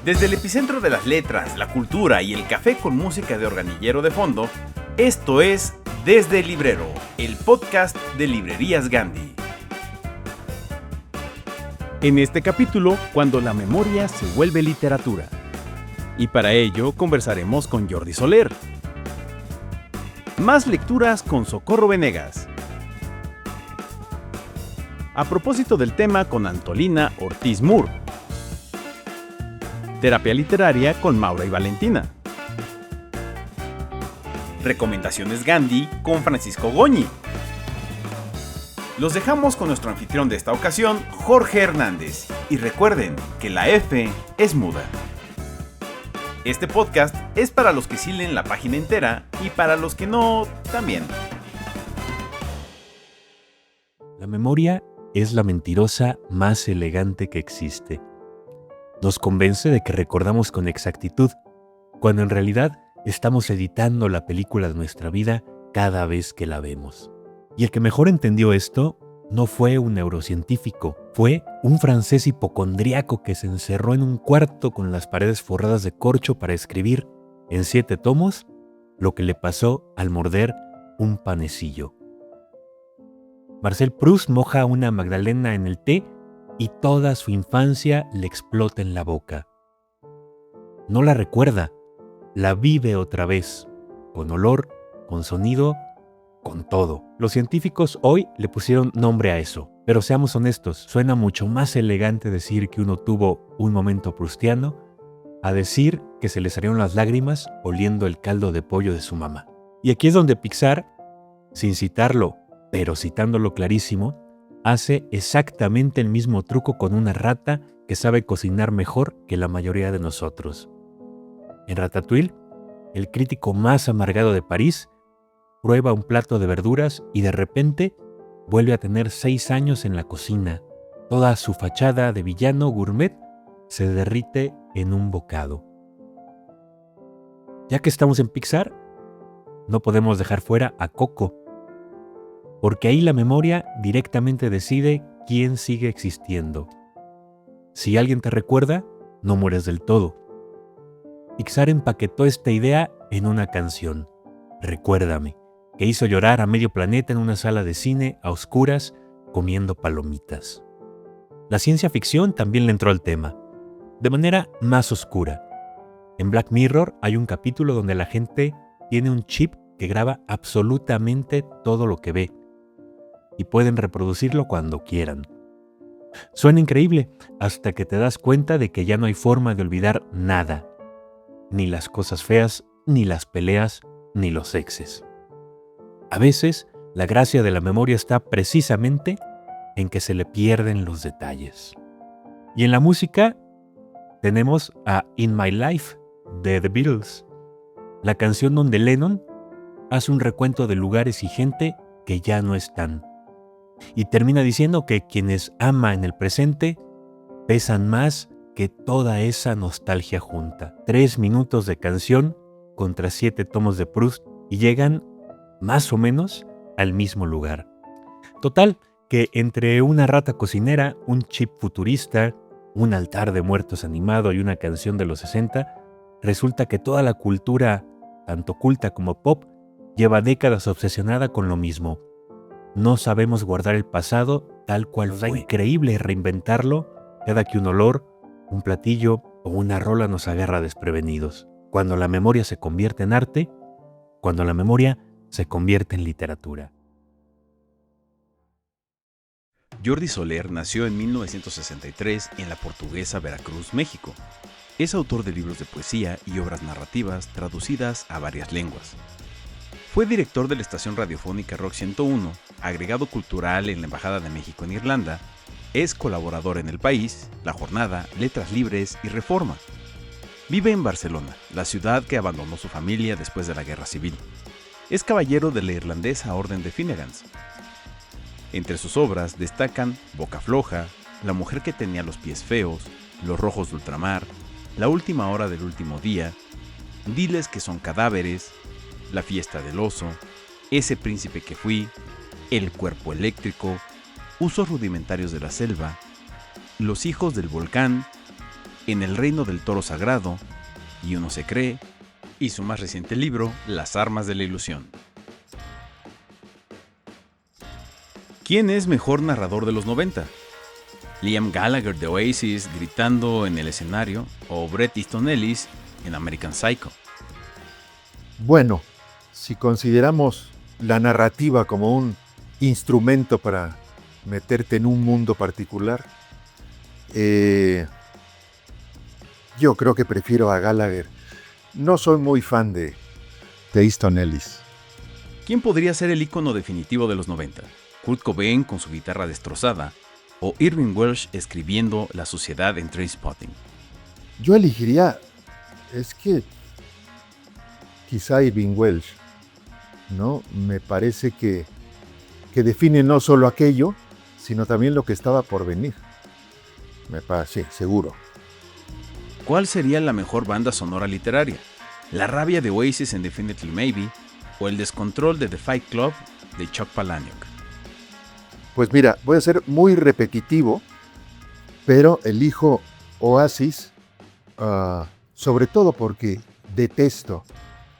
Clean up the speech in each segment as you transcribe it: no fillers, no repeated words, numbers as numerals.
Desde el epicentro de las letras, la cultura y el café con música de organillero de fondo, esto es Desde el Librero, el podcast de Librerías Gandhi. En este capítulo, cuando la memoria se vuelve literatura. Y para ello conversaremos con Jordi Soler. Más lecturas con Socorro Venegas. A propósito del tema con Antolina Ortiz Mur. Terapia literaria con Maura y Valentina. Recomendaciones Gandhi con Francisco Goñi. Los dejamos con nuestro anfitrión de esta ocasión, Jorge Hernández. Y recuerden que la F es muda. Este podcast es para los que sí leen la página entera y para los que no, también. La memoria es la mentirosa más elegante que existe. Nos convence de que recordamos con exactitud, cuando en realidad estamos editando la película de nuestra vida cada vez que la vemos. Y el que mejor entendió esto no fue un neurocientífico, fue un francés hipocondriaco que se encerró en un cuarto con las paredes forradas de corcho para escribir, en 7 tomos, lo que le pasó al morder un panecillo. Marcel Proust moja una magdalena en el té y toda su infancia le explota en la boca. No la recuerda, la vive otra vez, con olor, con sonido, con todo. Los científicos hoy le pusieron nombre a eso, pero seamos honestos, suena mucho más elegante decir que uno tuvo un momento proustiano a decir que se le salieron las lágrimas oliendo el caldo de pollo de su mamá. Y aquí es donde Pixar, sin citarlo, pero citándolo clarísimo, hace exactamente el mismo truco con una rata que sabe cocinar mejor que la mayoría de nosotros. En Ratatouille, el crítico más amargado de París prueba un plato de verduras y de repente vuelve a tener 6 años en la cocina. Toda su fachada de villano gourmet se derrite en un bocado. Ya que estamos en Pixar, no podemos dejar fuera a Coco, porque ahí la memoria directamente decide quién sigue existiendo. Si alguien te recuerda, no mueres del todo. Pixar empaquetó esta idea en una canción, Recuérdame, que hizo llorar a medio planeta en una sala de cine a oscuras comiendo palomitas. La ciencia ficción también le entró al tema, de manera más oscura. En Black Mirror hay un capítulo donde la gente tiene un chip que graba absolutamente todo lo que ve y pueden reproducirlo cuando quieran. Suena increíble hasta que te das cuenta de que ya no hay forma de olvidar nada, ni las cosas feas, ni las peleas, ni los exes. A veces, la gracia de la memoria está precisamente en que se le pierden los detalles. Y en la música tenemos a In My Life de The Beatles, la canción donde Lennon hace un recuento de lugares y gente que ya no están. Y termina diciendo que quienes ama en el presente pesan más que toda esa nostalgia junta. 3 minutos de canción contra 7 tomos de Proust y llegan más o menos al mismo lugar. Total, que entre una rata cocinera, un chip futurista, un altar de muertos animado y una canción de los 60, resulta que toda la cultura, tanto culta como pop, lleva décadas obsesionada con lo mismo. No sabemos guardar el pasado tal cual fue. Es increíble reinventarlo cada que un olor, un platillo o una rola nos agarra desprevenidos. Cuando la memoria se convierte en arte, cuando la memoria se convierte en literatura. Jordi Soler nació en 1963 en la portuguesa Veracruz, México. Es autor de libros de poesía y obras narrativas traducidas a varias lenguas. Fue director de la estación radiofónica Rock 101, agregado cultural en la Embajada de México en Irlanda, es colaborador en El País, La Jornada, Letras Libres y Reforma. Vive en Barcelona, la ciudad que abandonó su familia después de la Guerra Civil. Es caballero de la irlandesa Orden de Finnegans. Entre sus obras destacan Boca Floja, La mujer que tenía los pies feos, Los rojos de ultramar, La última hora del último día, Diles que son cadáveres, La fiesta del oso, Ese príncipe que fui, El cuerpo eléctrico, Usos rudimentarios de la selva, Los hijos del volcán, En el reino del toro sagrado, Y uno se cree, y su más reciente libro, Las armas de la ilusión. ¿Quién es mejor narrador de los 90? ¿Liam Gallagher de Oasis gritando en el escenario o Bret Easton Ellis en American Psycho? Bueno, si consideramos la narrativa como un instrumento para meterte en un mundo particular, yo creo que prefiero a Gallagher. No soy muy fan de Easton Ellis. ¿Quién podría ser el ícono definitivo de los 90? ¿Kurt Cobain con su guitarra destrozada o Irving Welsh escribiendo La suciedad en Trainspotting? Yo elegiría, quizá Irving Welsh, ¿no? Me parece que define no solo aquello, sino también lo que estaba por venir. Sí, seguro. ¿Cuál sería la mejor banda sonora literaria? ¿La rabia de Oasis en Definitely Maybe o el descontrol de The Fight Club de Chuck Palahniuk? Pues mira, voy a ser muy repetitivo, pero elijo Oasis, sobre todo porque detesto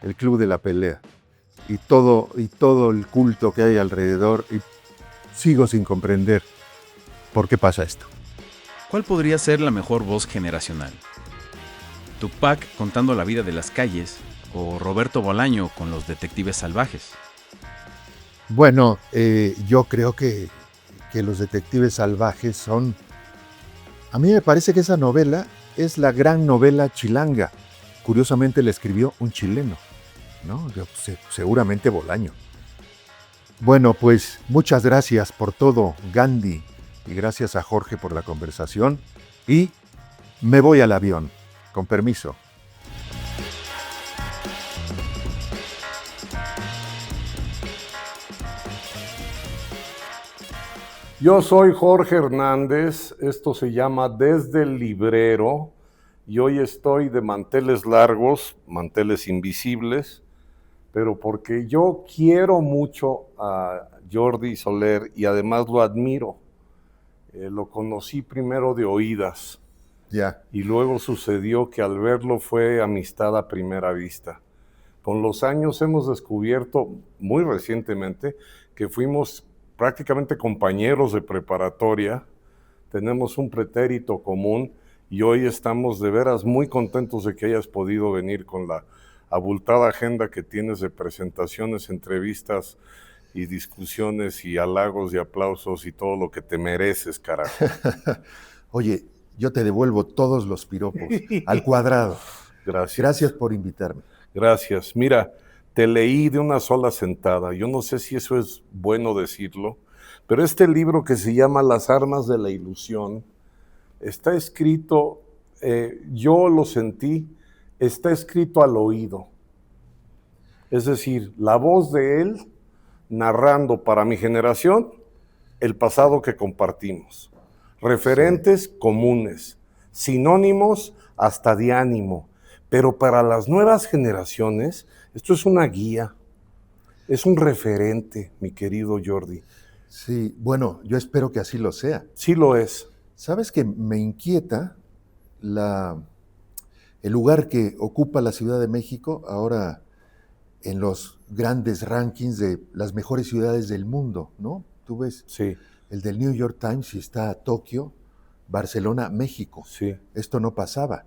el Club de la Pelea y todo el culto que hay alrededor, y sigo sin comprender por qué pasa esto. ¿Cuál podría ser la mejor voz generacional? ¿Tupac contando la vida de las calles o Roberto Bolaño con Los Detectives Salvajes? Bueno, yo creo que Los Detectives Salvajes son... A mí me parece que esa novela es la gran novela chilanga. Curiosamente la escribió un chileno, ¿no? Seguramente Bolaño. Bueno, pues muchas gracias por todo, Gandhi, y gracias a Jorge por la conversación. Y me voy al avión. Con permiso. Yo soy Jorge Hernández, esto se llama Desde el Librero y hoy estoy de manteles largos, manteles invisibles, pero porque yo quiero mucho a Jordi Soler y además lo admiro. Lo conocí primero de oídas. Ya. Y luego sucedió que al verlo fue amistad a primera vista. Con los años hemos descubierto, muy recientemente, que fuimos prácticamente compañeros de preparatoria, tenemos un pretérito común y hoy estamos de veras muy contentos de que hayas podido venir con la abultada agenda que tienes de presentaciones, entrevistas y discusiones y halagos y aplausos y todo lo que te mereces, carajo. Oye, yo te devuelvo todos los piropos, al cuadrado. Gracias. Gracias por invitarme. Gracias. Mira, te leí de una sola sentada. Yo no sé si eso es bueno decirlo, pero este libro que se llama Las armas de la ilusión está escrito, yo lo sentí, está escrito al oído. Es decir, la voz de él narrando para mi generación el pasado que compartimos. Referentes comunes, sinónimos hasta de ánimo, pero para las nuevas generaciones esto es una guía, es un referente, mi querido Jordi. Sí, bueno, yo espero que así lo sea. Sí lo es. ¿Sabes que me inquieta el lugar que ocupa la Ciudad de México ahora en los grandes rankings de las mejores ciudades del mundo, ¿no? Tú ves Sí. el del New York Times y está Tokio, Barcelona, México. Sí. Esto no pasaba.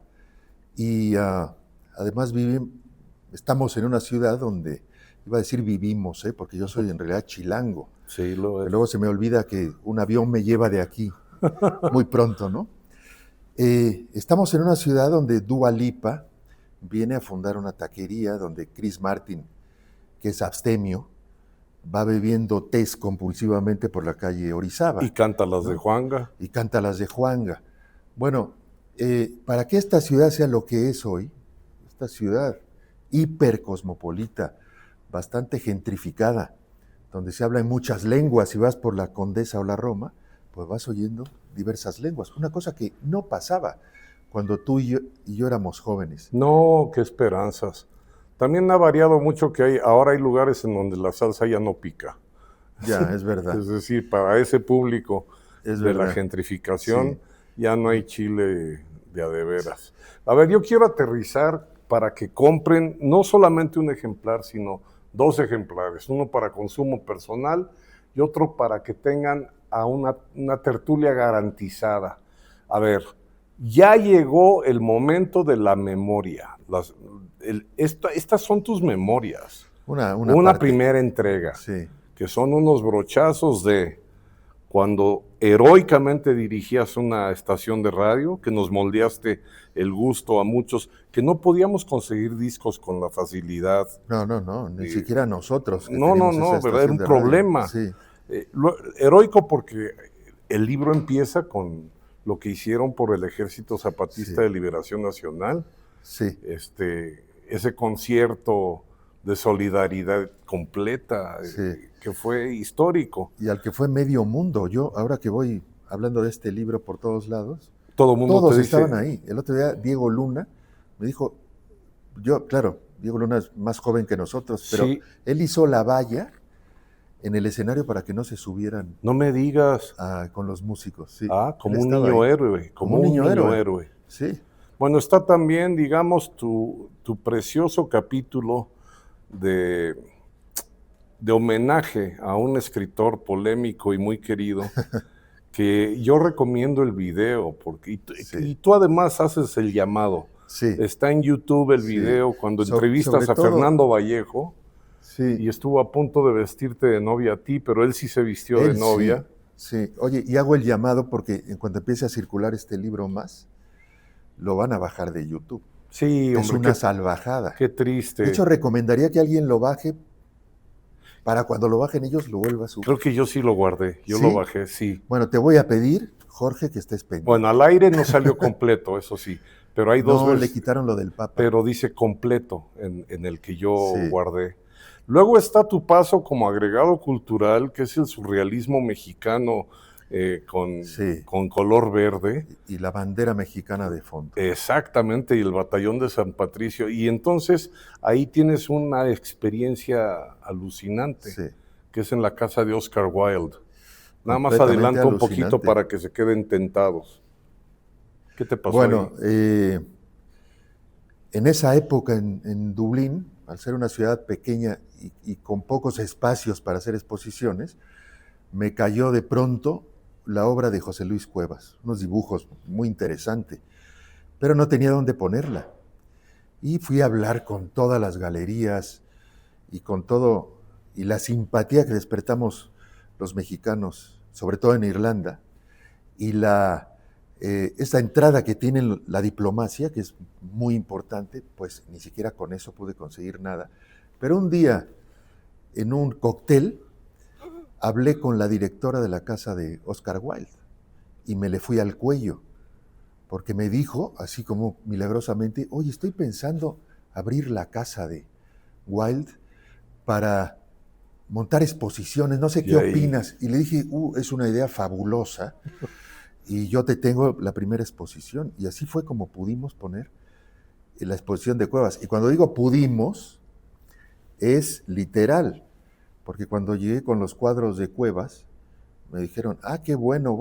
Y además estamos en una ciudad donde, iba a decir vivimos, porque yo soy en realidad chilango. Sí, lo es. Luego se me olvida que un avión me lleva de aquí muy pronto, ¿no? Estamos en una ciudad donde Dua Lipa viene a fundar una taquería, donde Chris Martin, que es abstemio, va bebiendo tés compulsivamente por la calle Orizaba. Y canta las ¿no? de Juanga. Y canta las de Juanga. Bueno, para que esta ciudad sea lo que es hoy, esta ciudad hipercosmopolita, bastante gentrificada, donde se habla en muchas lenguas, si vas por la Condesa o la Roma, pues vas oyendo diversas lenguas. Una cosa que no pasaba cuando tú y yo éramos jóvenes. No, qué esperanzas. También ha variado mucho que ahora hay lugares en donde la salsa ya no pica. Ya, es verdad. Es decir, para ese público Es de verdad. la gentrificación, Sí. ya no hay chile de a de veras. A ver, yo quiero aterrizar para que compren no solamente un ejemplar, sino 2 ejemplares, uno para consumo personal y otro para que tengan a una tertulia garantizada. A ver, ya llegó el momento de la memoria. Estas son tus memorias. Una parte. Primera entrega, Sí. que son unos brochazos de cuando heroicamente dirigías una estación de radio, que nos moldeaste el gusto a muchos, que no podíamos conseguir discos con la facilidad. No, ni siquiera nosotros. No, ¿verdad? Era un problema. Sí. Heroico porque el libro empieza con lo que hicieron por el Ejército Zapatista de Liberación Nacional. Sí. Ese concierto de solidaridad completa, que fue histórico. Y al que fue medio mundo. Yo, ahora que voy hablando de este libro por todos lados, todos estaban ahí. El otro día Diego Luna me dijo, claro, Diego Luna es más joven que nosotros, pero él hizo la valla en el escenario para que no se subieran. No me digas. Con los músicos, sí. Como un niño héroe, como un niño héroe. Sí. Bueno, está también, digamos, tu precioso capítulo de homenaje a un escritor polémico y muy querido, que yo recomiendo el video, porque y tú además haces el llamado. Sí. Está en YouTube el video cuando entrevistas a Fernando Vallejo. Sí. Y estuvo a punto de vestirte de novia a ti, pero él sí se vistió de novia. Sí. Oye, y hago el llamado porque en cuanto empiece a circular este libro más, lo van a bajar de YouTube. Sí, es una salvajada. Qué triste. De hecho, recomendaría que alguien lo baje para cuando lo bajen ellos lo vuelva a subir. Creo que yo sí lo guardé, yo lo bajé, sí. Bueno, te voy a pedir, Jorge, que estés pendiente. Bueno, al aire no salió completo, eso sí, pero hay 2 veces. No, le quitaron lo del Papa. Pero dice completo en el que yo guardé. Luego está tu paso como agregado cultural, que es el surrealismo mexicano con color verde. Y la bandera mexicana de fondo. Exactamente, y el batallón de San Patricio. Y entonces ahí tienes una experiencia alucinante, que es en la casa de Oscar Wilde. Nada más adelanta un poquito para que se queden tentados. ¿Qué te pasó Bueno, ahí? En esa época en Dublín, al ser una ciudad pequeña y con pocos espacios para hacer exposiciones, me cayó de pronto la obra de José Luis Cuevas, unos dibujos muy interesantes, pero no tenía dónde ponerla. Y fui a hablar con todas las galerías y con todo, y la simpatía que despertamos los mexicanos, sobre todo en Irlanda, y esta entrada que tiene la diplomacia, que es muy importante, pues ni siquiera con eso pude conseguir nada. Pero un día, en un cóctel, hablé con la directora de la casa de Oscar Wilde y me le fui al cuello, porque me dijo, así como milagrosamente, oye, estoy pensando abrir la casa de Wilde para montar exposiciones, no sé qué opinas. Y le dije, es una idea fabulosa y yo te tengo la primera exposición. Y así fue como pudimos poner la exposición de Cuevas. Y cuando digo pudimos, es literal. Porque cuando llegué con los cuadros de Cuevas, me dijeron, qué bueno,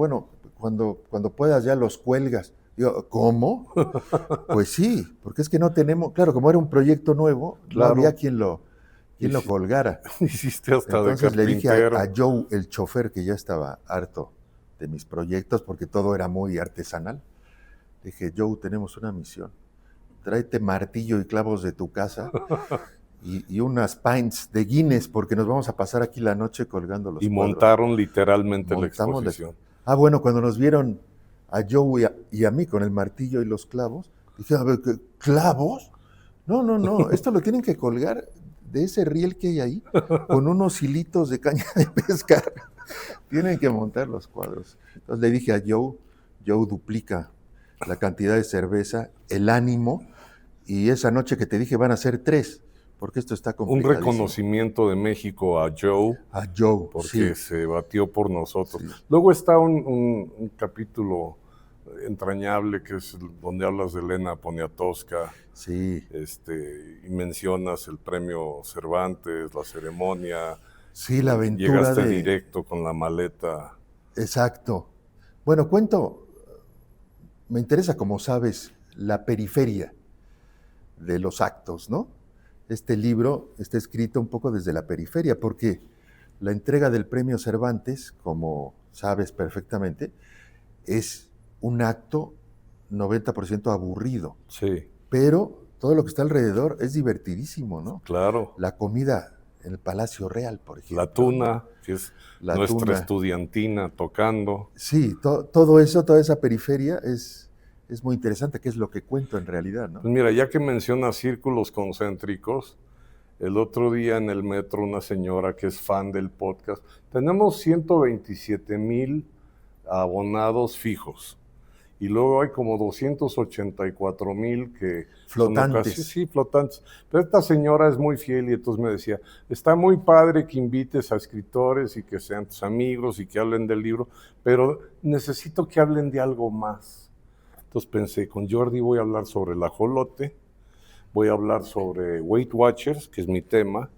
cuando puedas ya los cuelgas. Digo, ¿cómo? Pues sí, porque es que no tenemos, claro, como era un proyecto nuevo, no había quien lo colgara. Hiciste hasta entonces de le dije carpintero. a Joe, el chofer, que ya estaba harto de mis proyectos, porque todo era muy artesanal, le dije, Joe, tenemos una misión, tráete martillo y clavos de tu casa, y unas pints de Guinness, porque nos vamos a pasar aquí la noche colgando los Y cuadros. Montaron literalmente la exposición. Bueno, cuando nos vieron a Joe y a mí con el martillo y los clavos, dije, a ver, ¿clavos? No, esto lo tienen que colgar de ese riel que hay ahí, con unos hilitos de caña de pescar. Tienen que montar los cuadros. Entonces le dije a Joe duplica la cantidad de cerveza, el ánimo, y esa noche que te dije van a ser 3. Porque esto está complicadísimo. Un reconocimiento de México a Joe. Porque se batió por nosotros. Sí. Luego está un capítulo entrañable que es donde hablas de Elena Poniatowska. Sí. Y mencionas el premio Cervantes, la ceremonia. Sí, la aventura directo con la maleta. Exacto. Bueno, cuento me interesa, como sabes, la periferia de los actos, ¿no? Este libro está escrito un poco desde la periferia, porque la entrega del Premio Cervantes, como sabes perfectamente, es un acto 90% aburrido, Sí, pero todo lo que está alrededor es divertidísimo, ¿no? claro. La comida en el Palacio Real, por ejemplo. La tuna, ¿no? que es La nuestra tuna. estudiantina tocando. Sí, todo eso, toda esa periferia es muy interesante, que es lo que cuento en realidad, ¿no? Pues mira, ya que mencionas círculos concéntricos, el otro día en el metro una señora que es fan del podcast, tenemos 127,000 abonados fijos y luego hay como 284,000 que Flotantes. sí, flotantes. Pero esta señora es muy fiel y entonces me decía, está muy padre que invites a escritores y que sean tus amigos y que hablen del libro, pero necesito que hablen de algo más. Entonces pensé, con Jordi voy a hablar sobre el ajolote, voy a hablar sobre Weight Watchers, que es mi tema,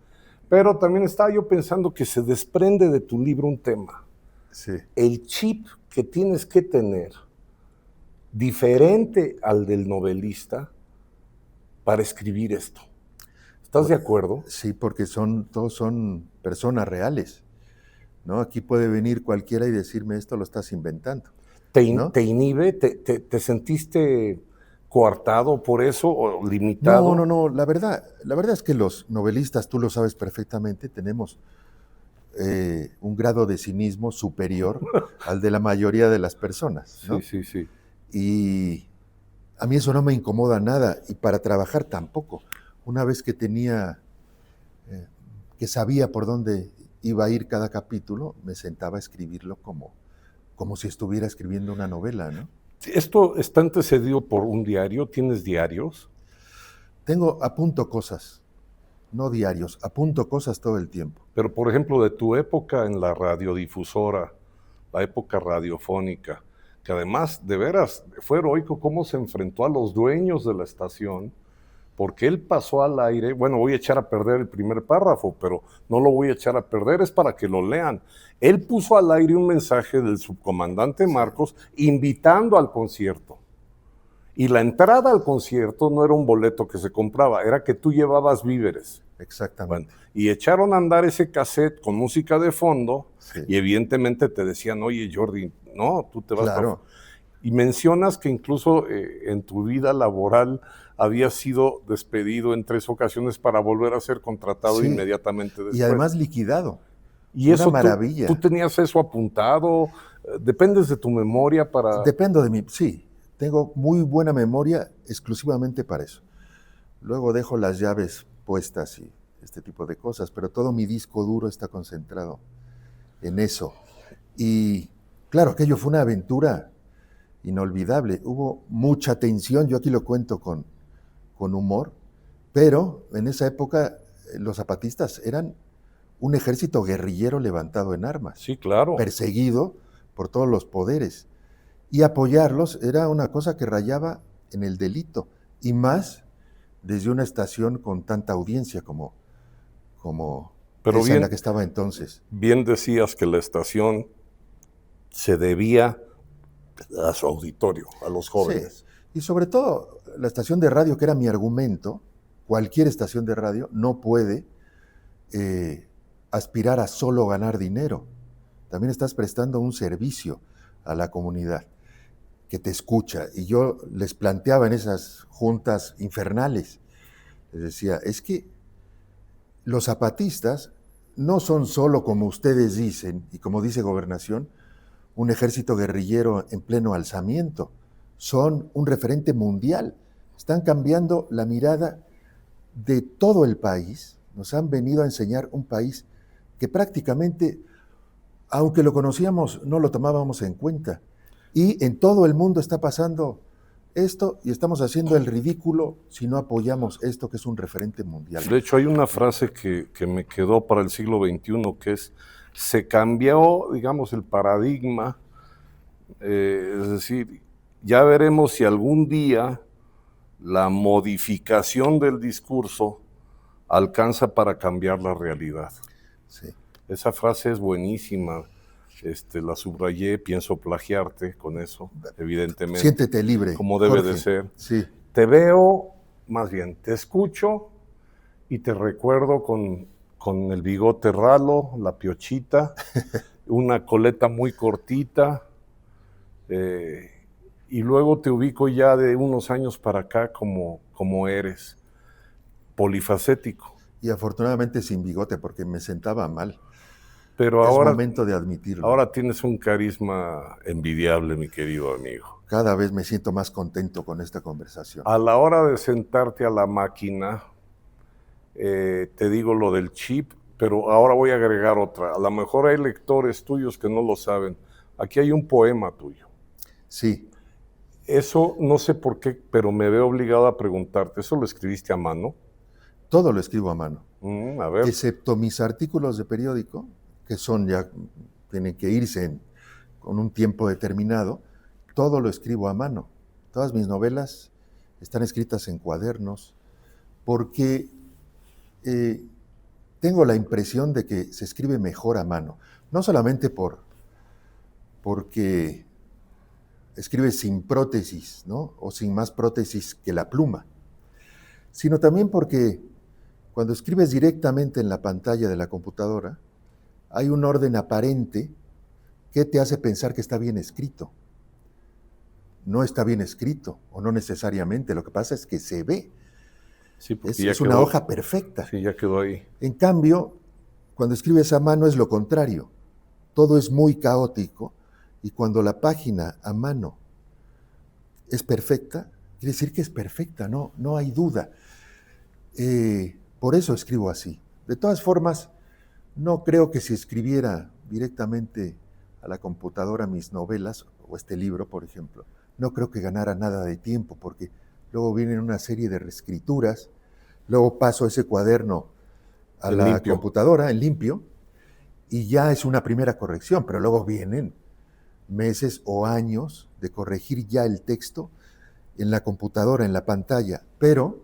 pero también estaba yo pensando que se desprende de tu libro un tema. Sí. El chip que tienes que tener, diferente al del novelista, para escribir esto. ¿Estás de acuerdo? Sí, porque todos son personas reales, ¿no? Aquí puede venir cualquiera y decirme esto lo estás inventando. ¿No? ¿Te inhibe? ¿Te sentiste coartado por eso o limitado? No, la verdad es que los novelistas, tú lo sabes perfectamente, tenemos un grado de cinismo superior al de la mayoría de las personas, ¿no? Sí. Y a mí eso no me incomoda nada, y para trabajar tampoco. Una vez que que sabía por dónde iba a ir cada capítulo, me sentaba a escribirlo como si estuviera escribiendo una novela, ¿no? ¿Esto está antecedido por un diario? ¿Tienes diarios? Apunto cosas, no diarios, apunto cosas todo el tiempo. Pero, por ejemplo, de tu época en la radiodifusora, la época radiofónica, que además, de veras, fue heroico cómo se enfrentó a los dueños de la estación, porque él pasó al aire, bueno, voy a echar a perder el primer párrafo, pero no lo voy a echar a perder, es para que lo lean. Él puso al aire un mensaje del subcomandante Marcos invitando al concierto. Y la entrada al concierto no era un boleto que se compraba, era que tú llevabas víveres. Exactamente. Bueno, y echaron a andar ese cassette con música de fondo, Sí. y evidentemente te decían, oye Jordi, no, tú te vas Claro. Y mencionas que incluso en tu vida laboral habías sido despedido en 3 ocasiones para volver a ser contratado Sí. inmediatamente después. Y además liquidado. Y eso una maravilla. ¿tú tenías eso apuntado? ¿Dependes de tu memoria para...? Dependo de mí, sí. Tengo muy buena memoria exclusivamente para eso. Luego dejo las llaves puestas y este tipo de cosas, pero todo mi disco duro está concentrado en eso. Y claro, aquello fue una aventura inolvidable. Hubo mucha tensión, yo aquí lo cuento con humor, pero en esa época los zapatistas eran un ejército guerrillero levantado en armas, Sí, claro. perseguido por todos los poderes. Y apoyarlos era una cosa que rayaba en el delito, y más desde una estación con tanta audiencia como Pero esa bien, en la que estaba entonces. bien decías que la estación se debía a su auditorio, a los jóvenes. Sí. Y sobre todo la estación de radio, que era mi argumento, cualquier estación de radio no puede aspirar a solo ganar dinero. También estás prestando un servicio a la comunidad que te escucha. Y yo les planteaba en esas juntas infernales, les decía, es que los zapatistas no son solo, como ustedes dicen, y como dice Gobernación, un ejército guerrillero en pleno alzamiento. Son un referente mundial. Están cambiando la mirada de todo el país. Nos han venido a enseñar un país que prácticamente, aunque lo conocíamos, no lo tomábamos en cuenta. Y en todo el mundo está pasando esto y estamos haciendo el ridículo si no apoyamos esto que es un referente mundial. De hecho, hay una frase que me quedó para el siglo XXI que es, se cambió, digamos, el paradigma, es decir, ya veremos si algún día la modificación del discurso alcanza para cambiar la realidad. Sí. Esa frase es buenísima. La subrayé, pienso plagiarte con eso, evidentemente. Siéntete libre. Como debe Jorge. de ser. Sí. Te veo, más bien, te escucho y te recuerdo con el bigote ralo, la piochita, una coleta muy cortita, y luego te ubico ya de unos años para acá como eres, polifacético. Y afortunadamente sin bigote, porque me sentaba mal. Pero Es ahora, momento de admitirlo. ahora tienes un carisma envidiable, mi querido amigo. Cada vez me siento más contento con esta conversación. A la hora de sentarte a la máquina, te digo lo del chip, pero ahora voy a agregar otra. A lo mejor hay lectores tuyos que no lo saben. Aquí hay un poema tuyo. Sí, Eso no sé por qué, pero me veo obligado a preguntarte. ¿Eso lo escribiste a mano? todo lo escribo a mano, A ver. excepto mis artículos de periódico, que son ya, tienen que irse con un tiempo determinado. Todo lo escribo a mano. Todas mis novelas están escritas en cuadernos, porque tengo la impresión de que se escribe mejor a mano. No solamente porque escribe sin prótesis, ¿no? O sin más prótesis que la pluma, sino también porque cuando escribes directamente en la pantalla de la computadora, hay un orden aparente que te hace pensar que está bien escrito. No está bien escrito, o no necesariamente. Lo que pasa es que se ve. Sí, porque Es, ya es una quedó- hoja perfecta. Sí, ya quedó ahí. En cambio, cuando escribes a mano es lo contrario. Todo es muy caótico, y cuando la página a mano es perfecta, quiere decir que es perfecta, no hay duda. Por eso escribo así. De todas formas, no creo que si escribiera directamente a la computadora mis novelas, o este libro, por ejemplo, no creo que ganara nada de tiempo, porque luego vienen una serie de reescrituras, luego paso ese cuaderno a En la limpio. computadora en limpio, y ya es una primera corrección, pero luego vienen meses o años de corregir ya el texto en la computadora, en la pantalla, pero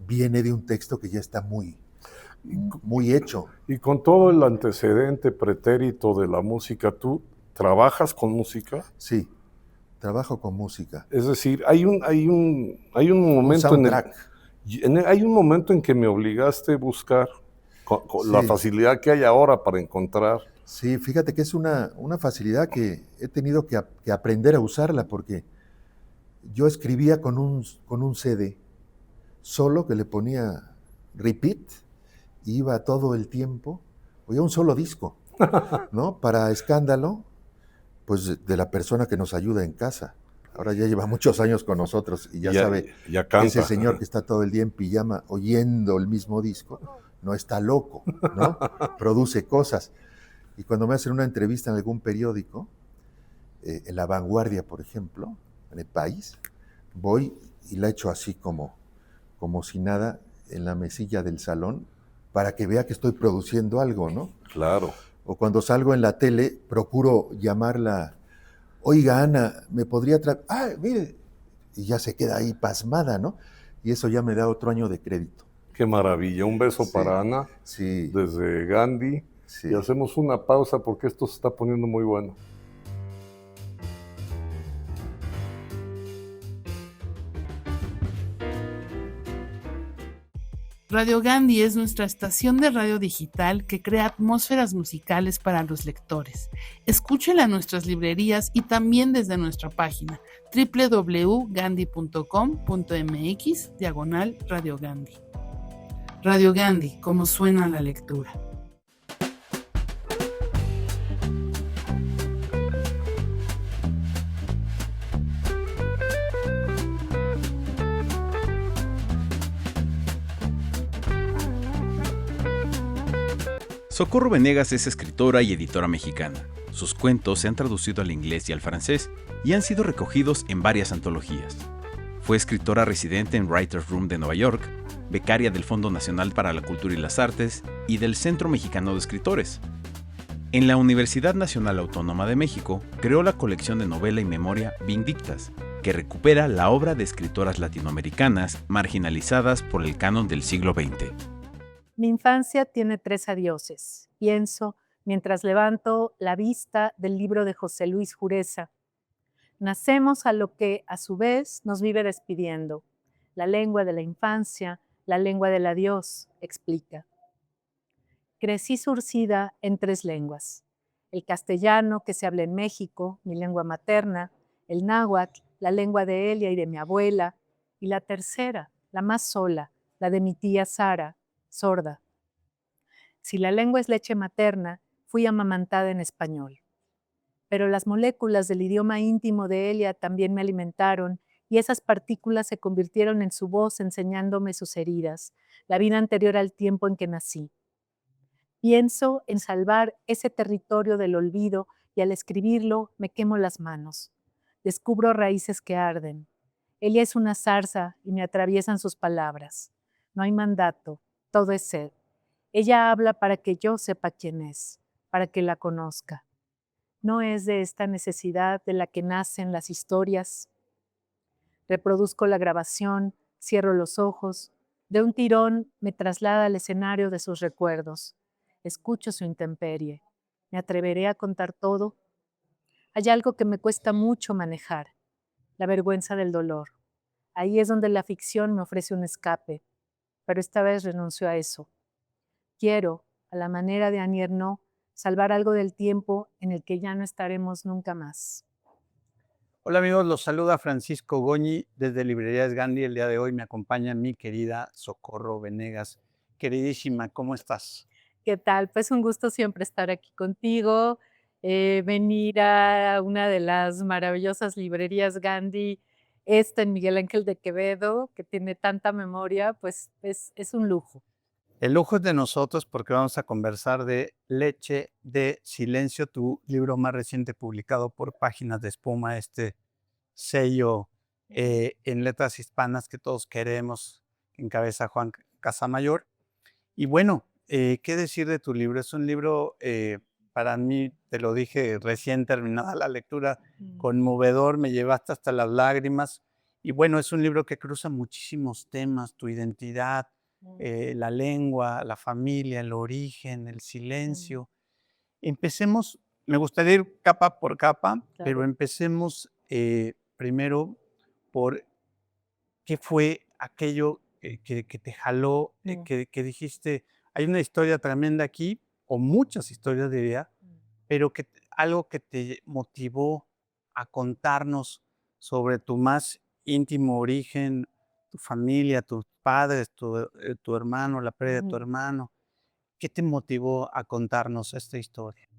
viene de un texto que ya está muy hecho. Y con todo el antecedente pretérito de la música, ¿tú trabajas con música? Sí, trabajo con música. Es decir, hay un momento soundtrack. hay un momento en que me obligaste a buscar con la Sí. facilidad que hay ahora para encontrar. Sí, fíjate que es una facilidad que he tenido que aprender a usarla, porque yo escribía con un CD solo, que le ponía repeat, y iba todo el tiempo, oía un solo disco, ¿no? Para escándalo, pues de la persona que nos ayuda en casa. Ahora ya lleva muchos años con nosotros y ya sabe ya que canta. ese señor que está todo el día en pijama oyendo el mismo disco no está loco, ¿no? Produce cosas. Y cuando me hacen una entrevista en algún periódico, en La Vanguardia, por ejemplo, en El País, voy y la echo así como si nada en la mesilla del salón, para que vea que estoy produciendo algo, ¿no? Claro. O cuando salgo en la tele, procuro llamarla: oiga, Ana, ¿me podría traer? Ah, mire, y ya se queda ahí pasmada, ¿no? Y eso ya me da otro año de crédito. Qué maravilla. Un beso Sí. para Ana Sí, desde Gandhi. sí. Y hacemos una pausa porque esto se está poniendo muy bueno. Radio Gandhi es nuestra estación de radio digital que crea atmósferas musicales para los lectores. Escúchela en nuestras librerías y también desde nuestra página www.gandhi.com.mx/Radio Gandhi. Radio Gandhi, como suena la lectura. Socorro Venegas es escritora y editora mexicana. Sus cuentos se han traducido al inglés y al francés y han sido recogidos en varias antologías. Fue escritora residente en Writers' Room de Nueva York, becaria del Fondo Nacional para la Cultura y las Artes y del Centro Mexicano de Escritores. En la Universidad Nacional Autónoma de México creó la colección de novela y memoria Vindictas, que recupera la obra de escritoras latinoamericanas marginalizadas por el canon del siglo XX. Mi infancia tiene 3 adioses. Pienso, mientras levanto la vista del libro de José Luis Jureza. Nacemos a lo que, a su vez, nos vive despidiendo. La lengua de la infancia, la lengua del adiós, explica. Crecí surcida en 3 lenguas. El castellano, que se habla en México, mi lengua materna, el náhuatl, la lengua de Elia y de mi abuela, y la tercera, la más sola, la de mi tía Sara, sorda. Si la lengua es leche materna, fui amamantada en español. Pero las moléculas del idioma íntimo de Elia también me alimentaron y esas partículas se convirtieron en su voz enseñándome sus heridas, la vida anterior al tiempo en que nací. Pienso en salvar ese territorio del olvido y al escribirlo me quemo las manos. Descubro raíces que arden. Elia es una zarza y me atraviesan sus palabras. No hay mandato, todo es sed. Ella habla para que yo sepa quién es, para que la conozca. No es de esta necesidad de la que nacen las historias. Reproduzco la grabación, cierro los ojos. De un tirón me traslada al escenario de sus recuerdos. Escucho su intemperie. ¿Me atreveré a contar todo? Hay algo que me cuesta mucho manejar, la vergüenza del dolor. Ahí es donde la ficción me ofrece un escape, pero esta vez renuncio a eso. Quiero, a la manera de Annie Ernaux, salvar algo del tiempo en el que ya no estaremos nunca más. Hola amigos, los saluda Francisco Goñi desde Librerías Gandhi. El día de hoy me acompaña mi querida Socorro Venegas. Queridísima, ¿cómo estás? ¿Qué tal? Pues un gusto siempre estar aquí contigo, venir a una de las maravillosas librerías Gandhi, esta en Miguel Ángel de Quevedo, que tiene tanta memoria, pues es un lujo. El lujo es de nosotros porque vamos a conversar de Leche de Silencio, tu libro más reciente publicado por Páginas de Espuma, este sello en letras hispanas que todos queremos, que encabeza Juan Casamayor. Y bueno, ¿qué decir de tu libro? Es un libro, para mí, te lo dije recién terminada la lectura, conmovedor, me llevaste hasta las lágrimas. Y bueno, es un libro que cruza muchísimos temas, tu identidad, la lengua, la familia, el origen, el silencio. Empecemos, me gustaría ir capa por capa, pero empecemos primero por qué fue aquello que te jaló, que dijiste, hay una historia tremenda aquí, o muchas historias diría, pero algo que te motivó a contarnos sobre tu más íntimo origen, tu familia, tus padres, tu hermano, la pérdida de tu hermano. ¿Qué te motivó a contarnos esta historia?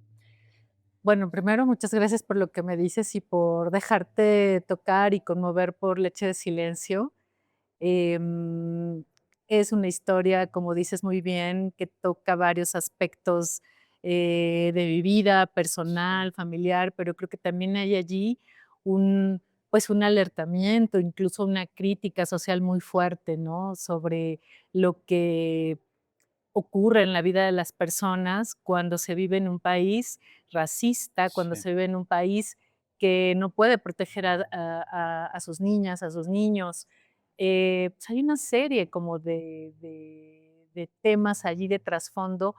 Bueno, primero, muchas gracias por lo que me dices y por dejarte tocar y conmover por Leche de Silencio. Em, es una historia, como dices muy bien, que toca varios aspectos de mi vida personal, familiar, pero creo que también hay allí pues un alertamiento, incluso una crítica social muy fuerte, ¿no? Sobre lo que ocurre en la vida de las personas cuando se vive en un país racista, cuando Sí. se vive en un país que no puede proteger a sus niñas, a sus niños. Pues hay una serie como de temas allí de trasfondo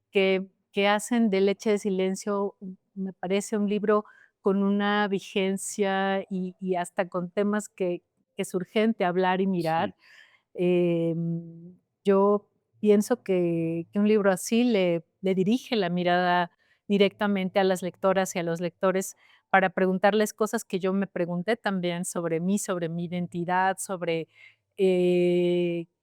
que hacen de Leche de Silencio, me parece un libro con una vigencia y hasta con temas que es urgente hablar y mirar. Yo pienso que un libro así le dirige la mirada directamente a las lectoras y a los lectores para preguntarles cosas que yo me pregunté también sobre mí, sobre mi identidad, sobre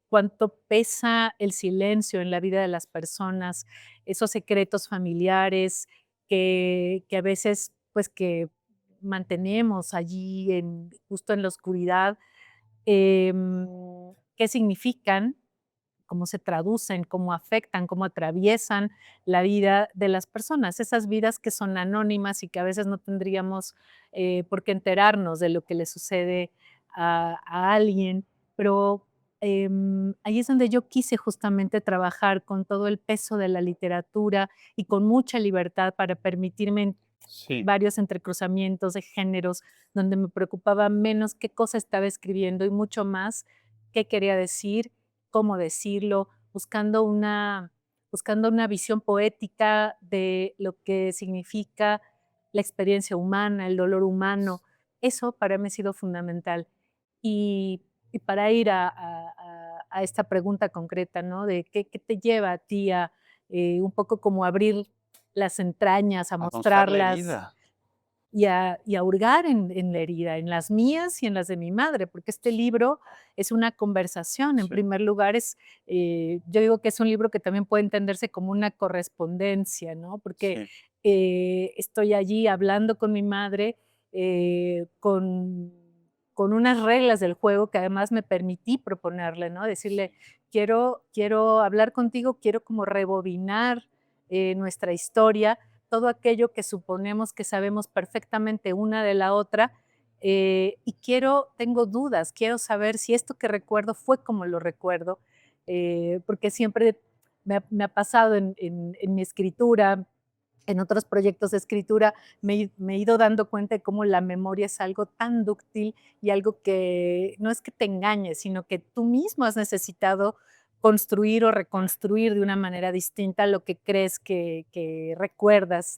cuánto pesa el silencio en la vida de las personas, esos secretos familiares que a veces pues que mantenemos allí justo en la oscuridad, qué significan, cómo se traducen, cómo afectan, cómo atraviesan la vida de las personas, esas vidas que son anónimas y que a veces no tendríamos por qué enterarnos de lo que le sucede a alguien, pero ahí es donde yo quise justamente trabajar con todo el peso de la literatura y con mucha libertad para permitirme Sí. varios entrecruzamientos de géneros, donde me preocupaba menos qué cosa estaba escribiendo y mucho más qué quería decir, cómo decirlo, buscando buscando una visión poética de lo que significa la experiencia humana, el dolor humano. Eso para mí ha sido fundamental. Y para ir a esta pregunta concreta, ¿no? De qué te lleva a ti a un poco como abrir las entrañas, a mostrar la mostrarlas herida. y a hurgar en la herida, en las mías y en las de mi madre, porque este libro es una conversación. En Sí. primer lugar, yo digo que es un libro que también puede entenderse como una correspondencia, ¿no? Porque estoy allí hablando con mi madre con unas reglas del juego que además me permití proponerle, ¿no? Decirle, quiero hablar contigo, quiero como rebobinar nuestra historia, todo aquello que suponemos que sabemos perfectamente una de la otra, y tengo dudas, quiero saber si esto que recuerdo fue como lo recuerdo, porque siempre me ha pasado en mi escritura, en otros proyectos de escritura, me he ido dando cuenta de cómo la memoria es algo tan dúctil y algo que no es que te engañe, sino que tú mismo has necesitado construir o reconstruir de una manera distinta lo que crees que recuerdas.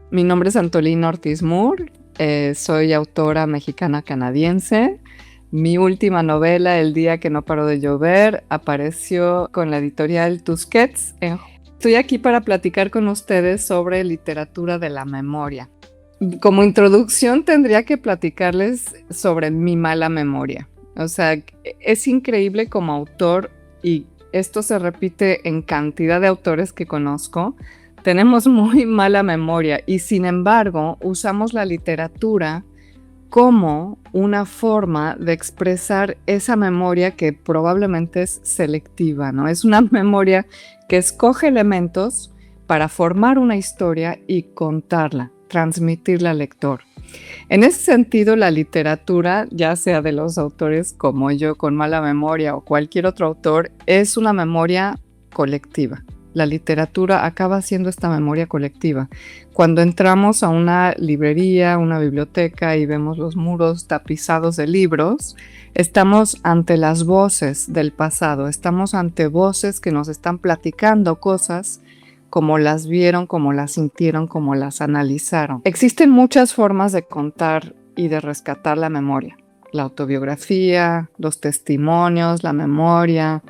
Mi nombre es Antolina Ortiz Moore, soy autora mexicana-canadiense. Mi última novela, El día que no paró de llover, apareció con la editorial Tusquets. Estoy aquí para platicar con ustedes sobre literatura de la memoria. Como introducción tendría que platicarles sobre mi mala memoria. O sea, es increíble como autor, y esto se repite en cantidad de autores que conozco. Tenemos muy mala memoria y sin embargo usamos la literatura como una forma de expresar esa memoria que probablemente es selectiva, ¿no? Es una memoria que escoge elementos para formar una historia y contarla, transmitirla al lector. En ese sentido, la literatura, ya sea de los autores como yo con mala memoria o cualquier otro autor, es una memoria colectiva. La literatura acaba siendo esta memoria colectiva. Cuando entramos a una librería, una biblioteca y vemos los muros tapizados de libros, estamos ante las voces del pasado, estamos ante voces que nos están platicando cosas como las vieron, como las sintieron, como las analizaron. Existen muchas formas de contar y de rescatar la memoria. La autobiografía, los testimonios, la memoria,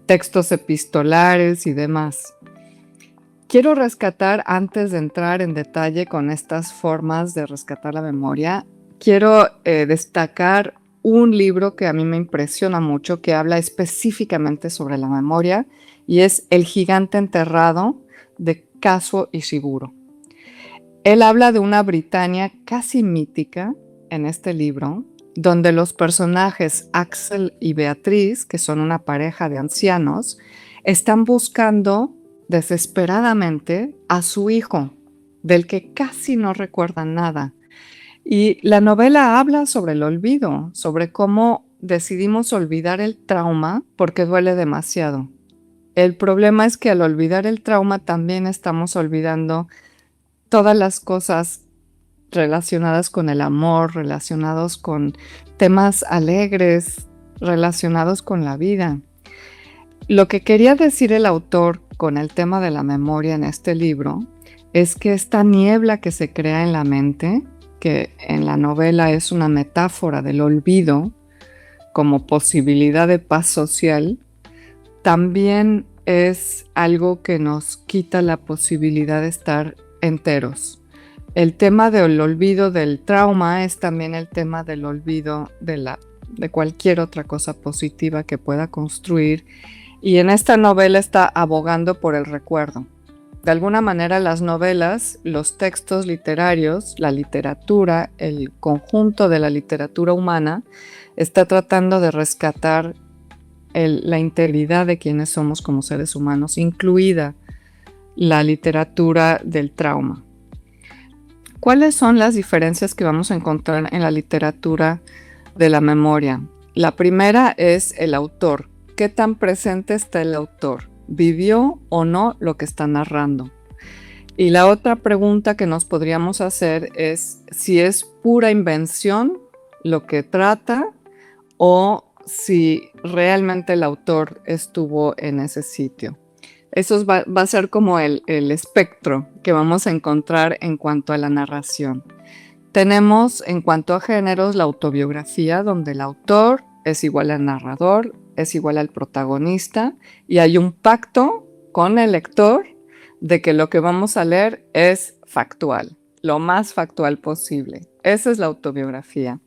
textos epistolares y demás. Quiero rescatar, antes de entrar en detalle con estas formas de rescatar la memoria, quiero destacar un libro que a mí me impresiona mucho, que habla específicamente sobre la memoria, y es El gigante enterrado, de Kazuo Ishiguro. Él habla de una Britania casi mítica en este libro, donde los personajes Axel y Beatriz, que son una pareja de ancianos, están buscando desesperadamente a su hijo, del que casi no recuerdan nada. Y la novela habla sobre el olvido, sobre cómo decidimos olvidar el trauma porque duele demasiado. El problema es que al olvidar el trauma también estamos olvidando todas las cosas relacionadas con el amor, relacionados con temas alegres, relacionados con la vida. Lo que quería decir el autor con el tema de la memoria en este libro es que esta niebla que se crea en la mente, que en la novela es una metáfora del olvido como posibilidad de paz social, también es algo que nos quita la posibilidad de estar enteros. El tema del olvido del trauma es también el tema del olvido de cualquier otra cosa positiva que pueda construir, y en esta novela está abogando por el recuerdo. De alguna manera las novelas, los textos literarios, la literatura, el conjunto de la literatura humana está tratando de rescatar la integridad de quienes somos como seres humanos, incluida la literatura del trauma. ¿Cuáles son las diferencias que vamos a encontrar en la literatura de la memoria? La primera es el autor. ¿Qué tan presente está el autor? ¿Vivió o no lo que está narrando? Y la otra pregunta que nos podríamos hacer es si es pura invención lo que trata o si realmente el autor estuvo en ese sitio. Eso va a ser como el espectro que vamos a encontrar en cuanto a la narración. Tenemos en cuanto a géneros la autobiografía, donde el autor es igual al narrador, es igual al protagonista y hay un pacto con el lector de que lo que vamos a leer es factual, lo más factual posible. Esa es la autobiografía.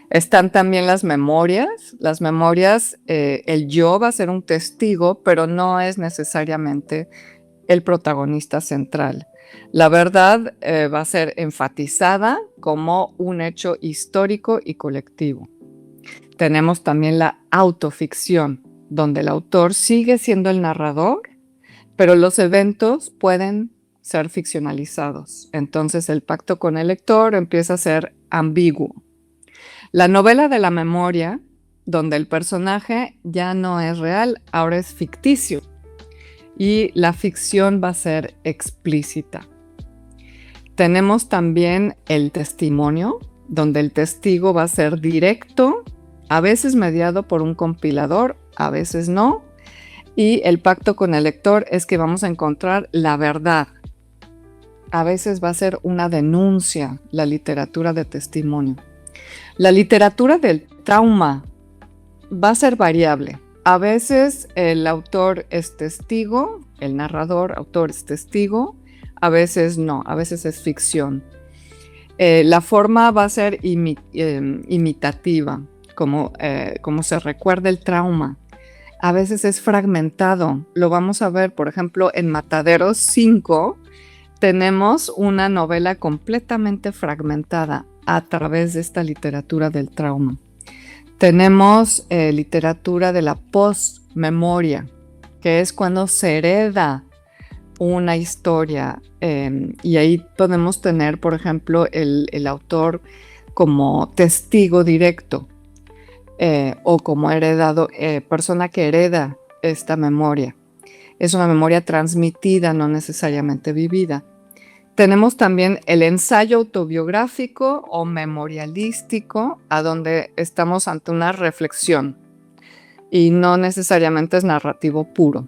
Están también las memorias. Las memorias, el yo va a ser un testigo, pero no es necesariamente el protagonista central. La verdad va a ser enfatizada como un hecho histórico y colectivo. Tenemos también la autoficción, donde el autor sigue siendo el narrador, pero los eventos pueden ser ficcionalizados. Entonces el pacto con el lector empieza a ser ambiguo. La novela de la memoria, donde el personaje ya no es real, ahora es ficticio. Y la ficción va a ser explícita. Tenemos también el testimonio, donde el testigo va a ser directo, a veces mediado por un compilador, a veces no. Y el pacto con el lector es que vamos a encontrar la verdad. A veces va a ser una denuncia, la literatura de testimonio. La literatura del trauma va a ser variable. A veces el autor es testigo, el narrador, autor es testigo, a veces no, a veces es ficción. La forma va a ser imitativa, como se recuerda el trauma. A veces es fragmentado. Lo vamos a ver, por ejemplo, en Mataderos 5, tenemos una novela completamente fragmentada a través de esta literatura del trauma. Tenemos literatura de la postmemoria, que es cuando se hereda una historia y ahí podemos tener, por ejemplo, el autor como testigo directo o como persona que hereda esta memoria. Es una memoria transmitida, no necesariamente vivida. Tenemos también el ensayo autobiográfico o memorialístico, a donde estamos ante una reflexión y no necesariamente es narrativo puro.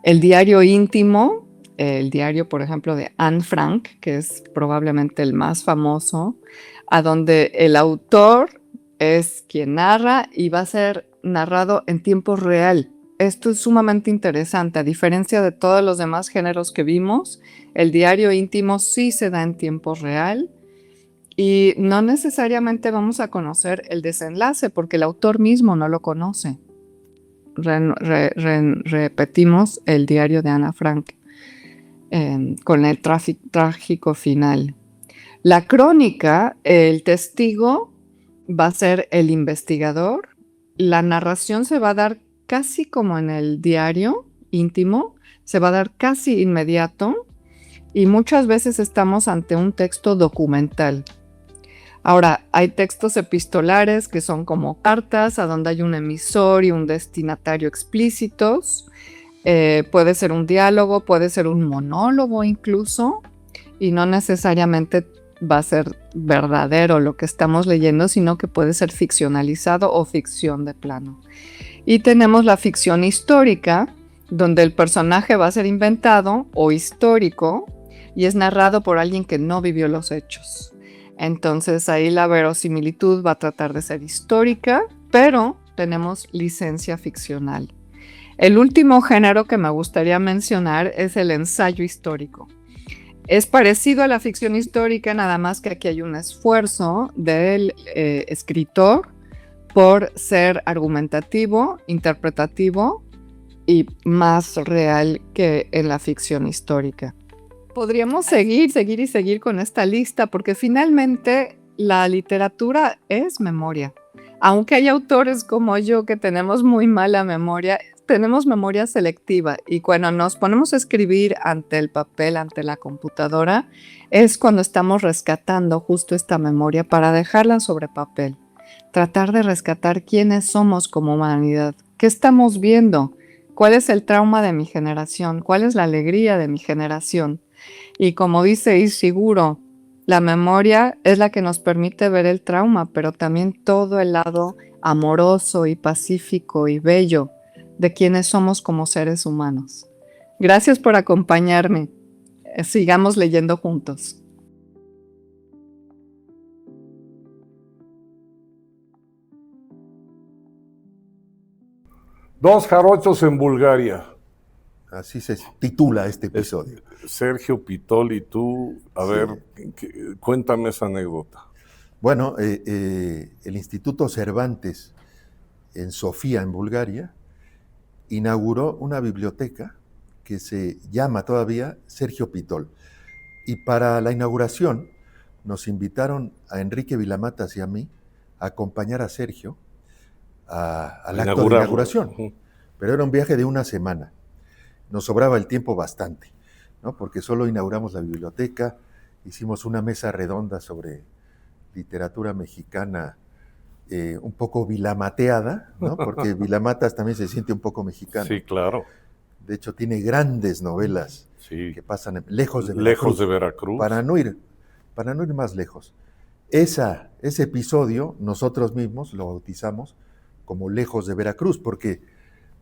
El diario íntimo, el diario, por ejemplo, de Anne Frank, que es probablemente el más famoso, a donde el autor es quien narra y va a ser narrado en tiempo real. Esto es sumamente interesante. A diferencia de todos los demás géneros que vimos, el diario íntimo sí se da en tiempo real y no necesariamente vamos a conocer el desenlace porque el autor mismo no lo conoce. Repetimos el diario de Ana Frank con el trágico final. La crónica, el testigo va a ser el investigador. La narración se va a dar casi como en el diario íntimo, se va a dar casi inmediato y muchas veces estamos ante un texto documental. Ahora, hay textos epistolares que son como cartas a donde hay un emisor y un destinatario explícitos. Puede ser un diálogo, puede ser un monólogo incluso, y no necesariamente va a ser verdadero lo que estamos leyendo, sino que puede ser ficcionalizado o ficción de plano. Y tenemos la ficción histórica, donde el personaje va a ser inventado o histórico y es narrado por alguien que no vivió los hechos. Entonces ahí la verosimilitud va a tratar de ser histórica, pero tenemos licencia ficcional. El último género que me gustaría mencionar es el ensayo histórico. Es parecido a la ficción histórica, nada más que aquí hay un esfuerzo del escritor por ser argumentativo, interpretativo y más real que en la ficción histórica. Podríamos seguir con esta lista porque finalmente la literatura es memoria. Aunque hay autores como yo que tenemos muy mala memoria, tenemos memoria selectiva y cuando nos ponemos a escribir ante el papel, ante la computadora, es cuando estamos rescatando justo esta memoria para dejarla sobre papel. Tratar de rescatar quiénes somos como humanidad, qué estamos viendo, cuál es el trauma de mi generación, cuál es la alegría de mi generación. Y como dice Ishiguro, la memoria es la que nos permite ver el trauma, pero también todo el lado amoroso y pacífico y bello de quienes somos como seres humanos. Gracias por acompañarme. Sigamos leyendo juntos. Dos jarochos en Bulgaria. Así se titula este episodio. Sergio Pitol y tú, a ver, cuéntame esa anécdota. Bueno, el Instituto Cervantes en Sofía, en Bulgaria, inauguró una biblioteca que se llama todavía Sergio Pitol. Y para la inauguración nos invitaron a Enrique Vilamatas y a mí a acompañar a Sergio al acto de inauguración. Pero era un viaje de una semana. Nos sobraba el tiempo bastante, ¿no? Porque solo inauguramos la biblioteca, hicimos una mesa redonda sobre literatura mexicana un poco vilamateada, ¿no? Porque Vilamatas también se siente un poco mexicano. Sí, claro. De hecho, tiene grandes novelas que pasan lejos de Veracruz. Lejos de Veracruz. Para no ir más lejos. Ese episodio, nosotros mismos lo bautizamos como Lejos de Veracruz, porque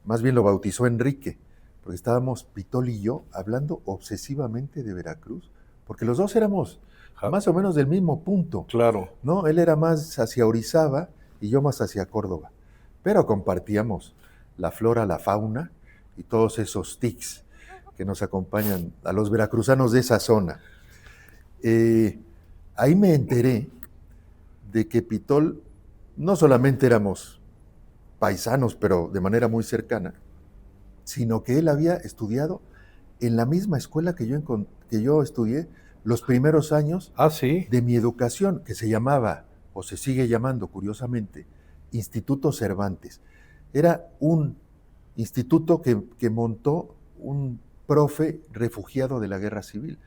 más bien lo bautizó Enrique, porque estábamos Pitol y yo hablando obsesivamente de Veracruz, porque los dos éramos más o menos del mismo punto. Claro. ¿No? Él era más hacia Orizaba y yo más hacia Córdoba, pero compartíamos la flora, la fauna y todos esos tics que nos acompañan a los veracruzanos de esa zona. Ahí me enteré de que Pitol no solamente éramos paisanos, pero de manera muy cercana, sino que él había estudiado en la misma escuela que yo estudié los primeros años de mi educación, que se llamaba, o se sigue llamando curiosamente, Instituto Cervantes. Era un instituto que montó un profe refugiado de la Guerra Civil.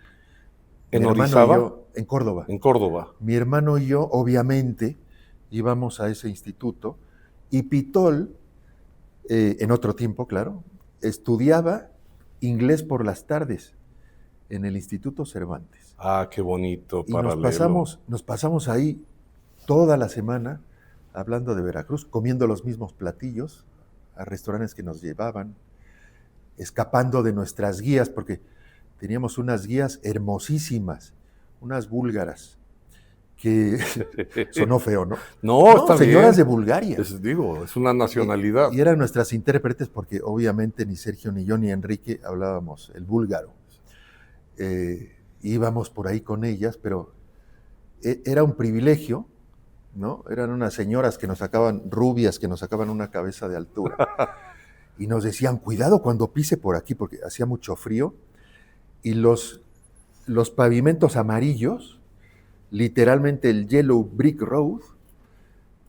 ¿En Orizaba? En Córdoba. En Córdoba. Mi hermano y yo, obviamente, íbamos a ese instituto, y Pitol, en otro tiempo, claro, estudiaba inglés por las tardes en el Instituto Cervantes. Ah, qué bonito, y paralelo. nos pasamos ahí toda la semana hablando de Veracruz, comiendo los mismos platillos, a restaurantes que nos llevaban, escapando de nuestras guías, porque teníamos unas guías hermosísimas, unas búlgaras, que sonó feo, ¿no? No, está señoras bien. de Bulgaria. Es una nacionalidad. Y eran nuestras intérpretes, porque obviamente ni Sergio, ni yo, ni Enrique hablábamos el búlgaro. Íbamos por ahí con ellas, pero era un privilegio, ¿no? Eran unas señoras que nos sacaban, rubias, que nos sacaban una cabeza de altura. Y nos decían, cuidado cuando pise por aquí, porque hacía mucho frío. Y los pavimentos amarillos, literalmente el Yellow Brick Road,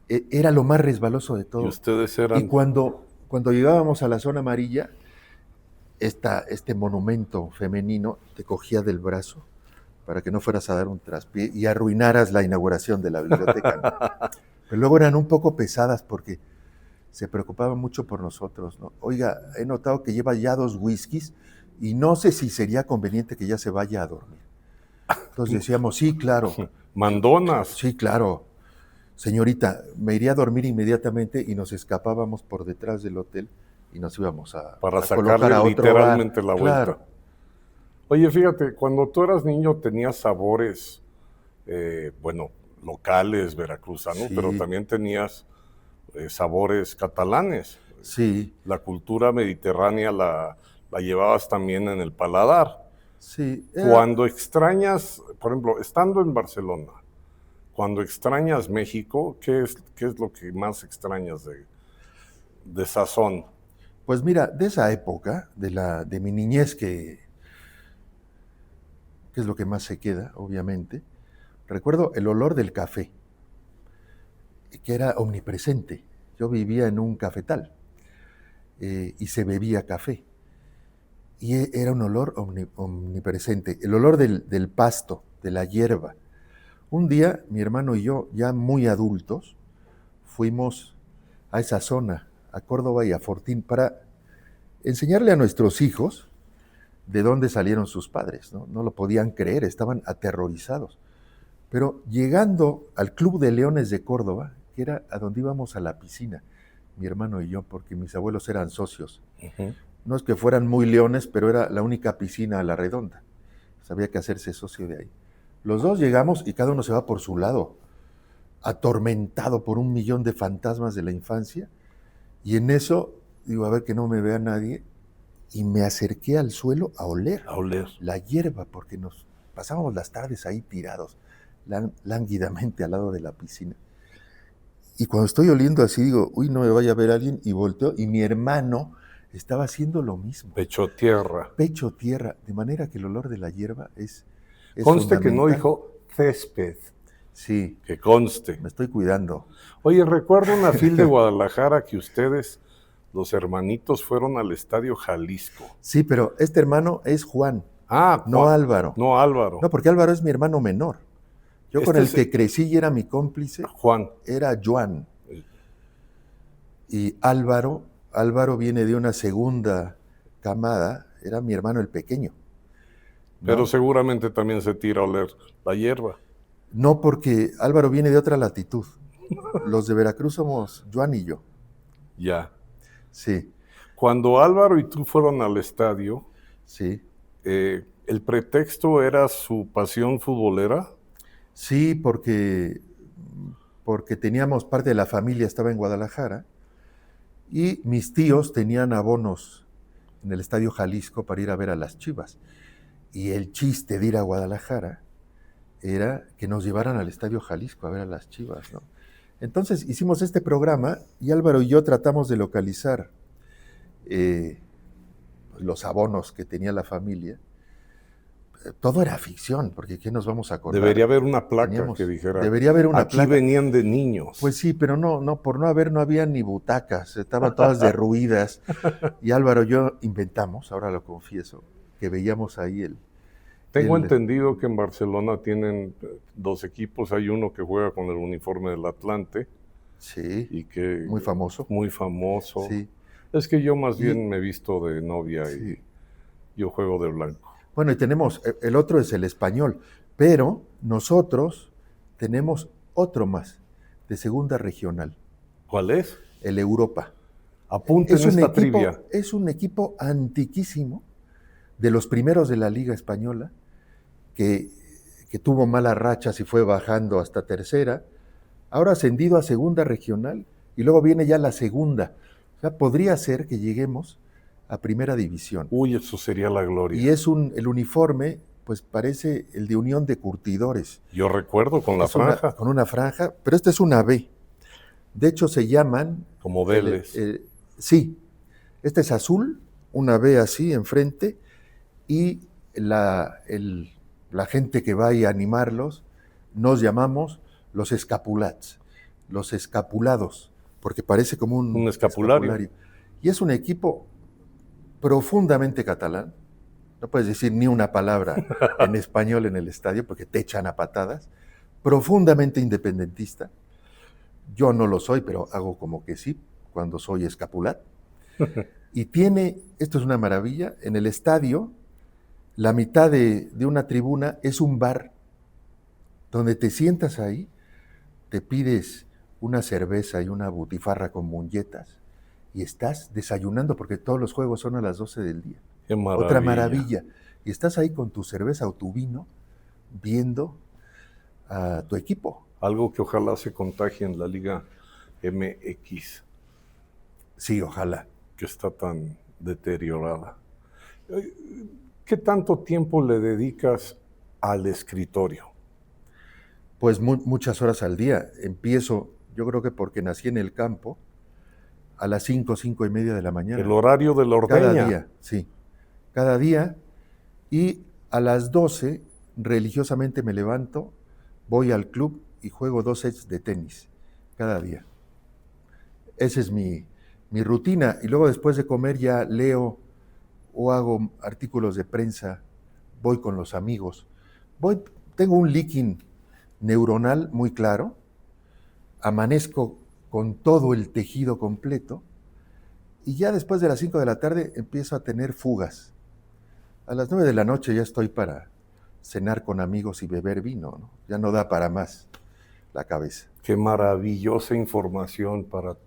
era lo más resbaloso de todo. Y ustedes eran... Y cuando llegábamos a la zona amarilla, este monumento femenino te cogía del brazo para que no fueras a dar un traspié y arruinaras la inauguración de la biblioteca, ¿no? Pero luego eran un poco pesadas porque se preocupaban mucho por nosotros, ¿no? Oiga, he notado que lleva ya 2 whiskies y no sé si sería conveniente que ya se vaya a dormir. Entonces decíamos, sí, claro. Mandonas. Sí, claro. Señorita, me iría a dormir inmediatamente, y nos escapábamos por detrás del hotel y nos íbamos a sacarle a literalmente la vuelta. Claro. Oye, fíjate, cuando tú eras niño tenías sabores, locales, veracruzanos, Sí. pero también tenías sabores catalanes. Sí. La cultura mediterránea la llevabas también en el paladar. Sí. Cuando extrañas, por ejemplo, estando en Barcelona, cuando extrañas México, ¿qué es lo que más extrañas de sazón? Pues mira, de esa época, de mi niñez, que es lo que más se queda, obviamente, recuerdo el olor del café, que era omnipresente. Yo vivía en un cafetal y se bebía café. Y era un olor omnipresente, el olor del pasto, de la hierba. Un día, mi hermano y yo, ya muy adultos, fuimos a esa zona, a Córdoba y a Fortín, para enseñarle a nuestros hijos de dónde salieron sus padres, ¿no? No lo podían creer, estaban aterrorizados. Pero llegando al Club de Leones de Córdoba, que era a donde íbamos a la piscina, mi hermano y yo, porque mis abuelos eran socios. Ujú. No es que fueran muy leones, pero era la única piscina a la redonda. Pues había que hacerse socio de ahí. Los dos llegamos y cada uno se va por su lado, atormentado por 1.000.000 de fantasmas de la infancia. Y en eso, digo, a ver que no me vea nadie, y me acerqué al suelo a oler A oler. la hierba, porque nos pasábamos las tardes ahí tirados, lánguidamente al lado de la piscina. Y cuando estoy oliendo así, digo, uy, no me vaya a ver alguien, y volteo, y mi hermano estaba haciendo lo mismo. Pecho tierra. Pecho tierra, de manera que el olor de la hierba es Conste que no fundamental. dijo césped, Sí, que conste. me estoy cuidando. Oye, recuerdo una fil de Guadalajara que ustedes, los hermanitos, fueron al Estadio Jalisco. Sí, pero este hermano es Juan, Ah, no Juan. Álvaro. No, Álvaro. No, porque Álvaro es mi hermano menor. Yo con Este el es que crecí y era mi cómplice, Juan. era Joan. Y Álvaro viene de una segunda camada, era mi hermano el pequeño. ¿no? Pero seguramente también se tira a oler la hierba. No, porque Álvaro viene de otra latitud. Los de Veracruz somos Joan y yo. Ya. Sí, Cuando Álvaro y tú fueron al estadio, sí. ¿el pretexto era su pasión futbolera? Sí, porque teníamos parte de la familia, estaba en Guadalajara, y mis tíos tenían abonos en el Estadio Jalisco para ir a ver a las Chivas. Y el chiste de ir a Guadalajara era que nos llevaran al Estadio Jalisco a ver a las Chivas, ¿no? Entonces hicimos este programa y Álvaro y yo tratamos de localizar los abonos que tenía la familia. Todo era ficción, porque ¿qué nos vamos a acordar? Debería haber una placa Teníamos- que dijera, Debería haber una aquí placa. venían de niños. Pues sí, pero no, por no haber, no había ni butacas, estaban todas derruidas. Y Álvaro y yo inventamos, ahora lo confieso, que veíamos ahí Tengo el- entendido que en Barcelona tienen 2 equipos, hay uno que juega con el uniforme del Atlante Sí, y que muy famoso. muy famoso. Sí. Es que yo más Y- bien me he visto de novia Sí. y yo juego de blanco. Bueno, y tenemos, el otro es el Español, pero nosotros tenemos otro más, de segunda regional, ¿Cuál es? el Europa. Apunten esta trivia. Es un equipo antiquísimo, de los primeros de la Liga Española, que tuvo malas rachas y fue bajando hasta tercera, ahora ascendido a segunda regional, y luego viene ya la segunda. O sea, podría ser que lleguemos a primera división. Uy, eso sería la gloria. Y es el uniforme, pues parece el de Unión de Curtidores. Yo recuerdo con la Es una- franja, con una franja, pero esta es una B. De hecho, se llaman... como Vélez. Sí, este es azul, una B así enfrente, y la gente que va a animarlos nos llamamos los escapulats, los escapulados, porque parece como Un escapulario. Y es un equipo profundamente catalán, no puedes decir ni una palabra en español en el estadio porque te echan a patadas, profundamente independentista. Yo no lo soy, pero hago como que sí, cuando soy escapulat. Y tiene, esto es una maravilla, en el estadio, la mitad de una tribuna es un bar, donde te sientas ahí, te pides una cerveza y una butifarra con molletas, y estás desayunando, porque todos los juegos son a las 12 del día. Qué maravilla. Otra maravilla. Y estás ahí con tu cerveza o tu vino, viendo a tu equipo. Algo que ojalá se contagie en la Liga MX, Sí, ojalá. que está tan deteriorada. ¿Qué tanto tiempo le dedicas al escritorio? Pues muchas horas al día. Empiezo, yo creo que porque nací en el campo, a las 5, 5:30 de la mañana. El horario de la ordeña. Cada día, sí. Cada día. Y a las 12, religiosamente me levanto, voy al club y juego 2 sets de tenis. Cada día. Esa es mi rutina. Y luego después de comer ya leo o hago artículos de prensa, voy con los amigos. Tengo un leaking neuronal muy claro, amanezco con todo el tejido completo y ya después de las 5 de la tarde empiezo a tener fugas. A las 9 de la noche ya estoy para cenar con amigos y beber vino, ¿no? Ya no da para más la cabeza. Qué maravillosa información para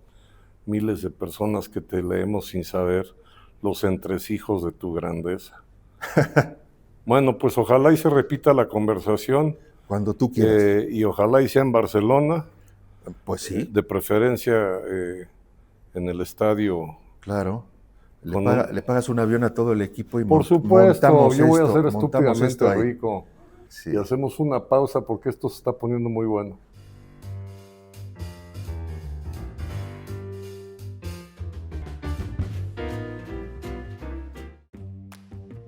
miles de personas que te leemos sin saber los entresijos de tu grandeza. Bueno, pues ojalá y se repita la conversación. Cuando tú quieras. Y ojalá y sea en Barcelona. Pues sí. De preferencia en el estadio. Claro. Le pagas un avión a todo el equipo y por supuesto, montamos yo voy esto, a ser estúpidamente ahí. rico. Sí. Y hacemos una pausa porque esto se está poniendo muy bueno.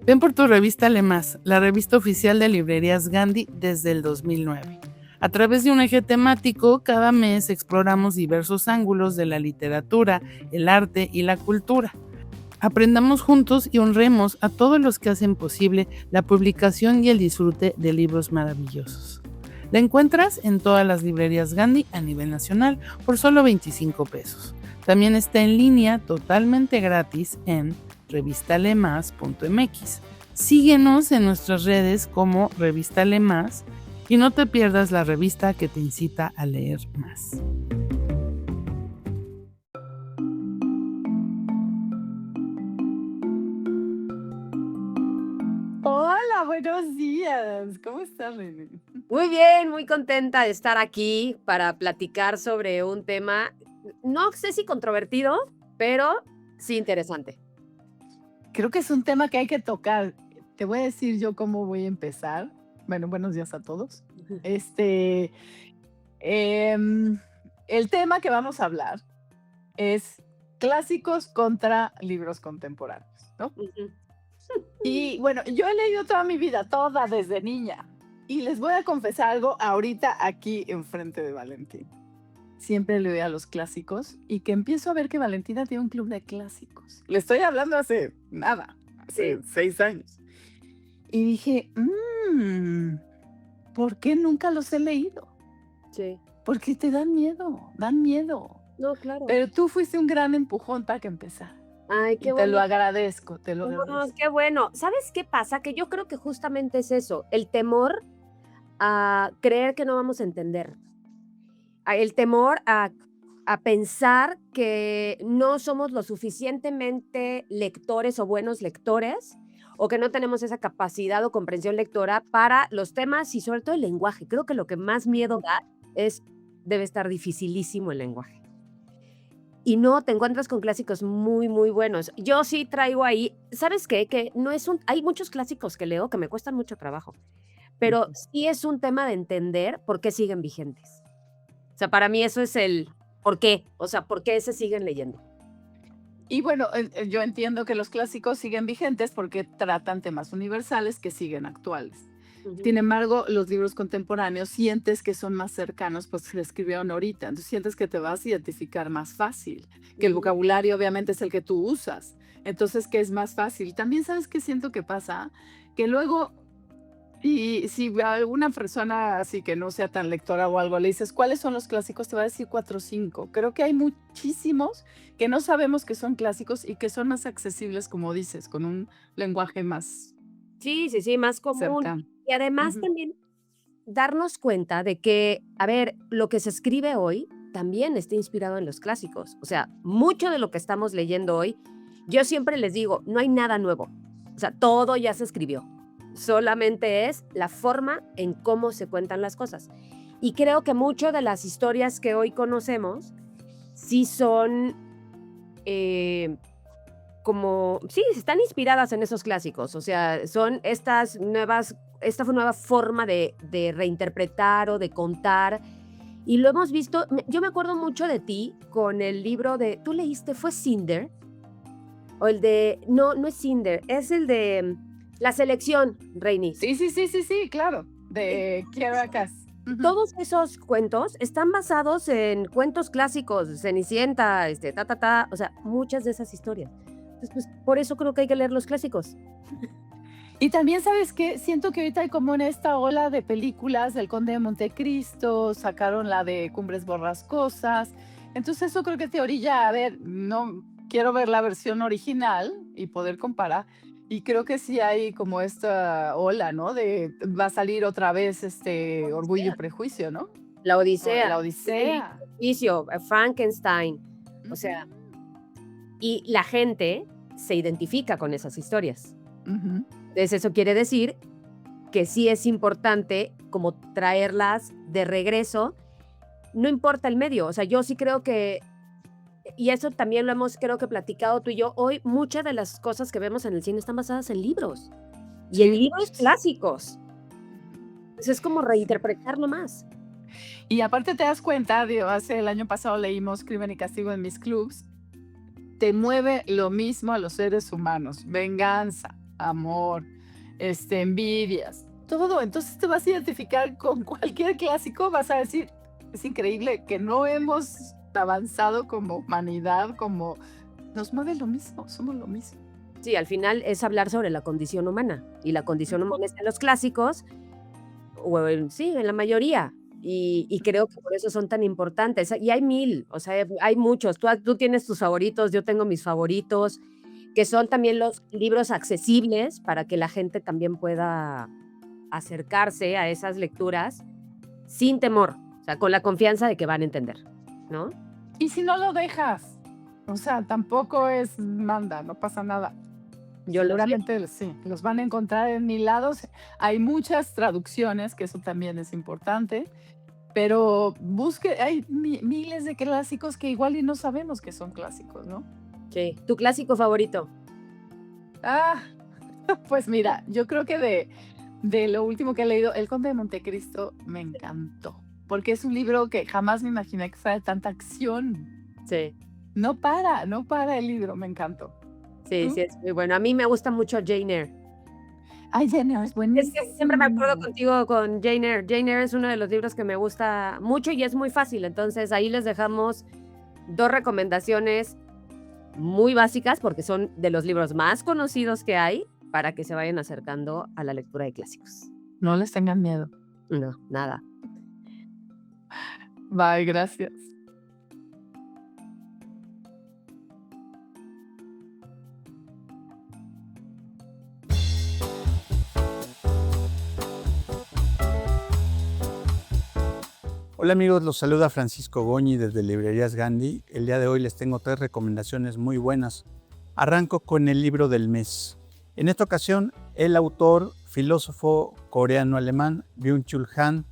Ven por tu revista Lemás, la revista oficial de Librerías Gandhi desde el 2009. A través de un eje temático, cada mes exploramos diversos ángulos de la literatura, el arte y la cultura. Aprendamos juntos y honremos a todos los que hacen posible la publicación y el disfrute de libros maravillosos. La encuentras en todas las librerías Gandhi a nivel nacional por solo 25 pesos. También está en línea totalmente gratis en revistalemas.mx. Síguenos en nuestras redes como Revista Lemás y no te pierdas la revista que te incita a leer más. Hola, buenos días. ¿Cómo estás, René? Muy bien, muy contenta de estar aquí para platicar sobre un tema, no sé si controvertido, pero sí interesante. Creo que es un tema que hay que tocar. Te voy a decir yo cómo voy a empezar. Bueno, buenos días a todos. El tema que vamos a hablar es clásicos contra libros contemporáneos, ¿no? Y bueno, yo he leído toda mi vida, toda desde niña. Y les voy a confesar algo ahorita aquí enfrente de Valentín. Siempre leía los clásicos y que empiezo a ver que Valentina tiene un club de clásicos. Le estoy hablando hace nada, hace 6 años. Y dije, ¿por qué nunca los he leído? Sí. Porque te dan miedo. No, claro. Pero tú fuiste un gran empujón para que empezara. Ay, qué bueno. Te lo agradezco, No, qué bueno. ¿Sabes qué pasa? Que yo creo que justamente es eso, el temor a creer que no vamos a entender. El temor a pensar que no somos lo suficientemente lectores o buenos lectores, o que no tenemos esa capacidad o comprensión lectora para los temas y sobre todo el lenguaje. Creo que lo que más miedo da debe estar dificilísimo el lenguaje. Y no, te encuentras con clásicos muy, muy buenos. Yo sí traigo ahí, ¿sabes qué? Que no es hay muchos clásicos que leo que me cuestan mucho trabajo, pero sí es un tema de entender por qué siguen vigentes. O sea, para mí eso es el por qué, o sea, por qué se siguen leyendo. Y bueno, yo entiendo que los clásicos siguen vigentes porque tratan temas universales que siguen actuales. Sin embargo, los libros contemporáneos sientes que son más cercanos, pues se escribieron ahorita, entonces sientes que te vas a identificar más fácil, que el vocabulario obviamente es el que tú usas, entonces que es más fácil. También sabes qué siento que pasa, que luego, y si a alguna persona así que no sea tan lectora o algo le dices, ¿cuáles son los clásicos? Te va a decir 4 o 5. Creo que hay muchísimos que no sabemos que son clásicos y que son más accesibles, como dices, con un lenguaje más Sí, más común. cercano. Y además también darnos cuenta de que, a ver, lo que se escribe hoy también está inspirado en los clásicos. O sea, mucho de lo que estamos leyendo hoy, yo siempre les digo, no hay nada nuevo. O sea, todo ya se escribió. Solamente es la forma en cómo se cuentan las cosas. Y creo que mucho de las historias que hoy conocemos sí son están inspiradas en esos clásicos. O sea, son esta nueva forma de reinterpretar o de contar. Y lo hemos visto, yo me acuerdo mucho de ti con el libro de, ¿tú leíste? ¿Fue Cinder? O el de, no es Cinder, es el de La Selección, Reinis. Sí, claro, de Kiera Cass. Todos esos cuentos están basados en cuentos clásicos, Cenicienta, o sea, muchas de esas historias. Entonces, pues, por eso creo que hay que leer los clásicos. Y también, ¿sabes qué? Siento que ahorita hay como en esta ola de películas, El Conde de Montecristo, sacaron la de Cumbres Borrascosas. Entonces eso creo que te orilla, a ver, no quiero ver la versión original y poder comparar. Y creo que sí hay como esta ola, ¿no? De va a salir otra vez Orgullo y Prejuicio, ¿no? La Odisea. La Odisea. Prejuicio, Frankenstein. O sea, y la gente se identifica con esas historias. Ujú. Entonces eso quiere decir que sí es importante como traerlas de regreso, no importa el medio, o sea, yo sí creo que, y eso también lo hemos creo que platicado tú y yo, hoy muchas de las cosas que vemos en el cine están basadas en libros, y en libros clásicos. Entonces es como reinterpretarlo más. Y aparte te das cuenta, digo, el año pasado leímos Crimen y Castigo en mis clubs, te mueve lo mismo a los seres humanos, venganza, amor, envidias, todo. Entonces te vas a identificar con cualquier clásico, vas a decir, es increíble que no hemos avanzado como humanidad, como nos mueve lo mismo, somos lo mismo. Sí, al final es hablar sobre la condición humana, y la condición humana está en los clásicos, o sí, en la mayoría. Y creo que por eso son tan importantes. Y hay 1000, o sea, hay muchos. Tú tienes tus favoritos, yo tengo mis favoritos, que son también los libros accesibles para que la gente también pueda acercarse a esas lecturas sin temor, o sea, con la confianza de que van a entender, ¿no? Y si no lo dejas, o sea, tampoco es manda, no pasa nada. Seguramente sí, los van a encontrar en 1000 lados. Hay muchas traducciones, que eso también es importante, pero hay miles de clásicos que igual y no sabemos que son clásicos, ¿no? Sí. ¿Tu clásico favorito? Pues mira, yo creo que de lo último que he leído, El Conde de Montecristo me encantó, porque es un libro que jamás me imaginé que fuera de tanta acción. Sí. No para el libro, me encantó. Sí, sí, es muy bueno. A mí me gusta mucho Jane Eyre. Ay, Jane Eyre es buenísimo. Es que siempre me acuerdo contigo con Jane Eyre. Jane Eyre es uno de los libros que me gusta mucho y es muy fácil. Entonces ahí les dejamos 2 recomendaciones muy básicas porque son de los libros más conocidos que hay para que se vayan acercando a la lectura de clásicos. No les tengan miedo. No, nada. Bye, gracias. Hola amigos, los saluda Francisco Goñi desde Librerías Gandhi. El día de hoy les tengo 3 recomendaciones muy buenas. Arranco con el libro del mes. En esta ocasión, el autor, filósofo coreano-alemán Byung-Chul Han,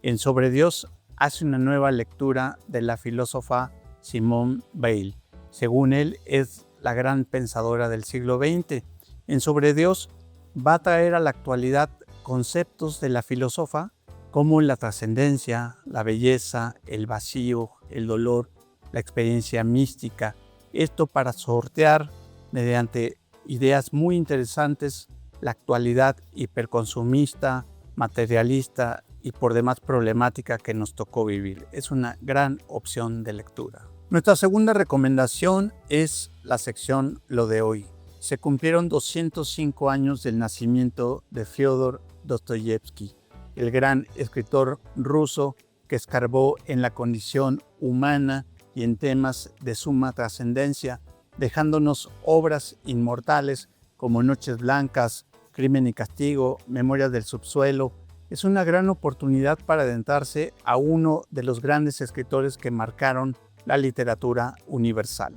en Sobre Dios, hace una nueva lectura de la filósofa Simone Weil. Según él, es la gran pensadora del siglo XX. En Sobre Dios va a traer a la actualidad conceptos de la filósofa como la trascendencia, la belleza, el vacío, el dolor, la experiencia mística. Esto para sortear, mediante ideas muy interesantes, la actualidad hiperconsumista, materialista y por demás problemática que nos tocó vivir. Es una gran opción de lectura. Nuestra segunda recomendación es la sección Lo de hoy. Se cumplieron 205 años del nacimiento de Fyodor Dostoyevsky, el gran escritor ruso que escarbó en la condición humana y en temas de suma trascendencia, dejándonos obras inmortales como Noches Blancas, Crimen y Castigo, Memorias del Subsuelo. Es una gran oportunidad para adentrarse a uno de los grandes escritores que marcaron la literatura universal.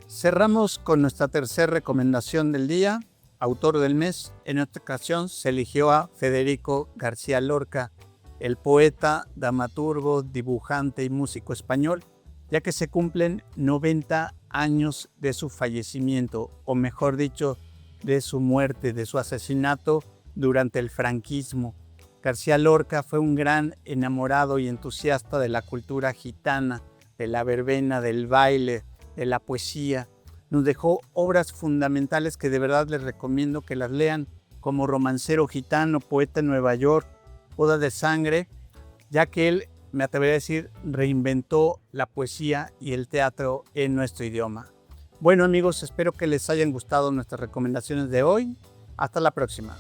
Cerramos con nuestra tercera recomendación del día. Autor del mes, en esta ocasión se eligió a Federico García Lorca, el poeta, dramaturgo, dibujante y músico español, ya que se cumplen 90 años de su fallecimiento, o mejor dicho, de su muerte, de su asesinato durante el franquismo. García Lorca fue un gran enamorado y entusiasta de la cultura gitana, de la verbena, del baile, de la poesía. Nos dejó obras fundamentales que de verdad les recomiendo que las lean, como Romancero Gitano, Poeta en Nueva York, Boda de Sangre, ya que él, me atrevería a decir, reinventó la poesía y el teatro en nuestro idioma. Bueno amigos, espero que les hayan gustado nuestras recomendaciones de hoy. Hasta la próxima.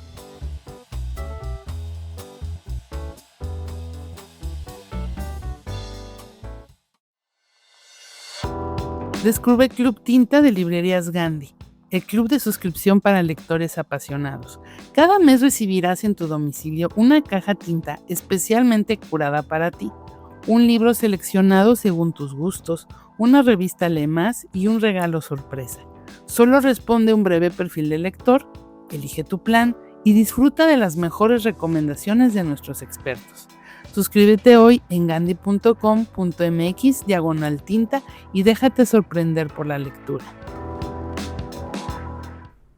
Descubre Club Tinta de Librerías Gandhi, el club de suscripción para lectores apasionados. Cada mes recibirás en tu domicilio una caja tinta especialmente curada para ti, un libro seleccionado según tus gustos, una revista Lee Más y un regalo sorpresa. Solo responde un breve perfil de lector, elige tu plan y disfruta de las mejores recomendaciones de nuestros expertos. Suscríbete hoy en gandhi.com.mx/tinta y déjate sorprender por la lectura.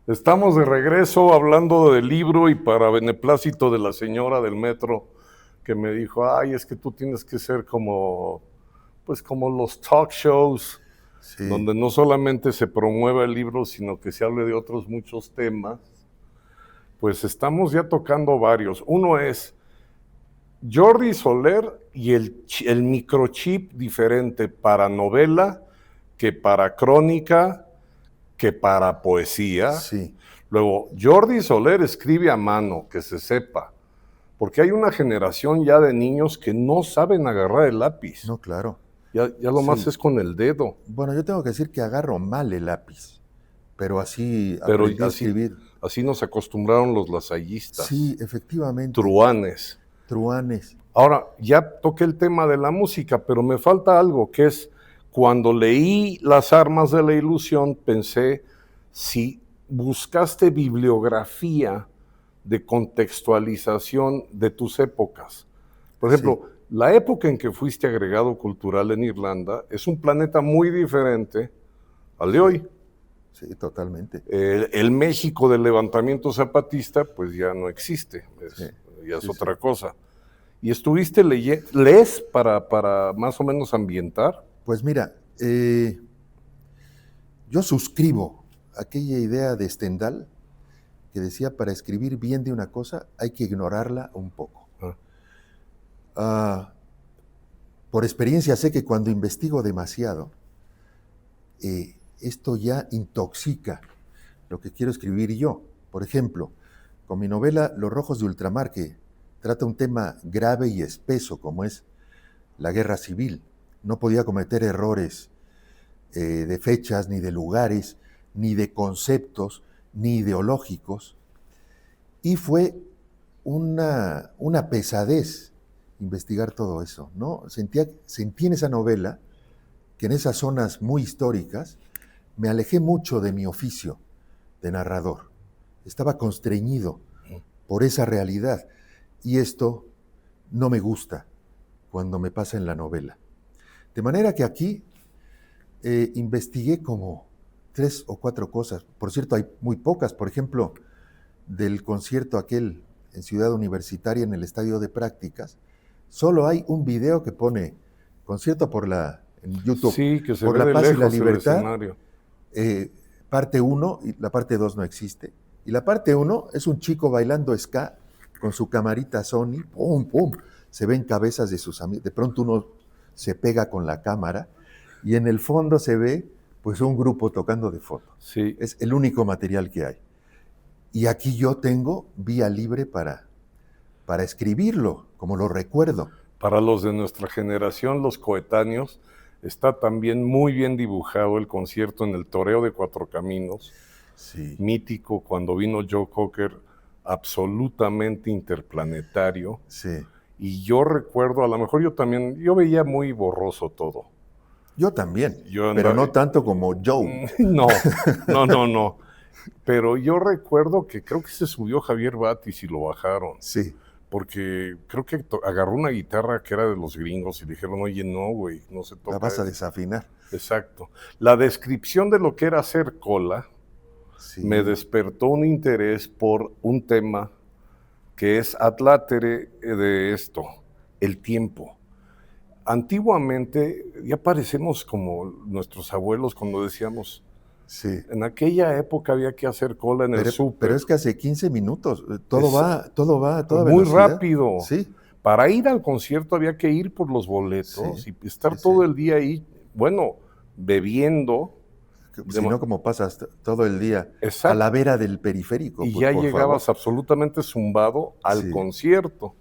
Estamos de regreso hablando del libro y para beneplácito de la señora del metro que me dijo, ay, es que tú tienes que ser como los talk shows, Sí. donde no solamente se promueva el libro, sino que se hable de otros muchos temas. Pues estamos ya tocando varios. Uno es Jordi Soler y el microchip diferente para novela que para crónica, que para poesía. Sí. Luego, Jordi Soler escribe a mano, que se sepa, porque hay una generación ya de niños que no saben agarrar el lápiz. No, claro. Ya lo más Sí. es con el dedo. Bueno, yo tengo que decir que agarro mal el lápiz, pero así Pero aprendí a escribir. así nos acostumbraron los lasallistas. Sí, efectivamente. Truanes. Truanes. Ahora, ya toqué el tema de la música, pero me falta algo, que es cuando leí Las armas de la ilusión, pensé si buscaste bibliografía de contextualización de tus épocas. Por ejemplo, la época en que fuiste agregado cultural en Irlanda es un planeta muy diferente al de hoy. Sí, totalmente. El México del levantamiento zapatista, pues ya no existe, ya es Sí, otra cosa. ¿Y estuviste lees para más o menos ambientar? Pues mira, yo suscribo aquella idea de Stendhal que decía, para escribir bien de una cosa hay que ignorarla un poco. Por experiencia sé que cuando investigo demasiado, esto ya intoxica lo que quiero escribir yo. Por ejemplo, con mi novela Los Rojos de Ultramar, que trata un tema grave y espeso como es la guerra civil, no podía cometer errores de fechas, ni de lugares, ni de conceptos, ni ideológicos. Y fue una pesadez investigar todo eso, ¿no? Sentí en esa novela que en esas zonas muy históricas me alejé mucho de mi oficio de narrador. Estaba constreñido por esa realidad y esto no me gusta cuando me pasa en la novela. De manera que aquí investigué como 3 o 4 cosas. Por cierto, hay muy pocas. Por ejemplo, del concierto aquel en Ciudad Universitaria en el Estadio de Prácticas, solo hay un video que pone concierto en YouTube, Sí, que se por ve la de paz y la lejos el libertad, escenario. parte 1, y la parte 2 no existe. Y la parte 1 es un chico bailando ska con su camarita Sony, pum, pum, se ven cabezas de sus amigos, de pronto uno se pega con la cámara y en el fondo se ve pues un grupo tocando de fondo. Sí. Es el único material que hay. Y aquí yo tengo vía libre para escribirlo, como lo recuerdo. Para los de nuestra generación, los coetáneos, está también muy bien dibujado el concierto en el Toreo de Cuatro Caminos, Sí. mítico, cuando vino Joe Cocker, absolutamente interplanetario. Sí. Y yo recuerdo, a lo mejor yo veía muy borroso todo. Yo también, Yo pero andaba- no tanto como Joe. No. Pero yo recuerdo que creo que se subió Javier Batis y lo bajaron. Sí. Porque creo que agarró una guitarra que era de los gringos y le dijeron, oye, no, güey, no se toca. La vas a eso". desafinar. Exacto. La descripción de lo que era hacer cola Sí. me despertó un interés por un tema que es adlátere de esto, el tiempo. Antiguamente ya parecemos como nuestros abuelos cuando decíamos, Sí. en aquella época había que hacer cola en el súper. Pero es que hace 15 minutos, todo Es- va a toda muy velocidad. rápido. Sí, Para ir al concierto había que ir por los boletos Sí, y estar sí, todo sí. el día ahí, bueno, bebiendo. si no, como pasas todo el día a Exacto. la vera del periférico. Y pues, ya por llegabas favor. absolutamente zumbado al Sí. concierto.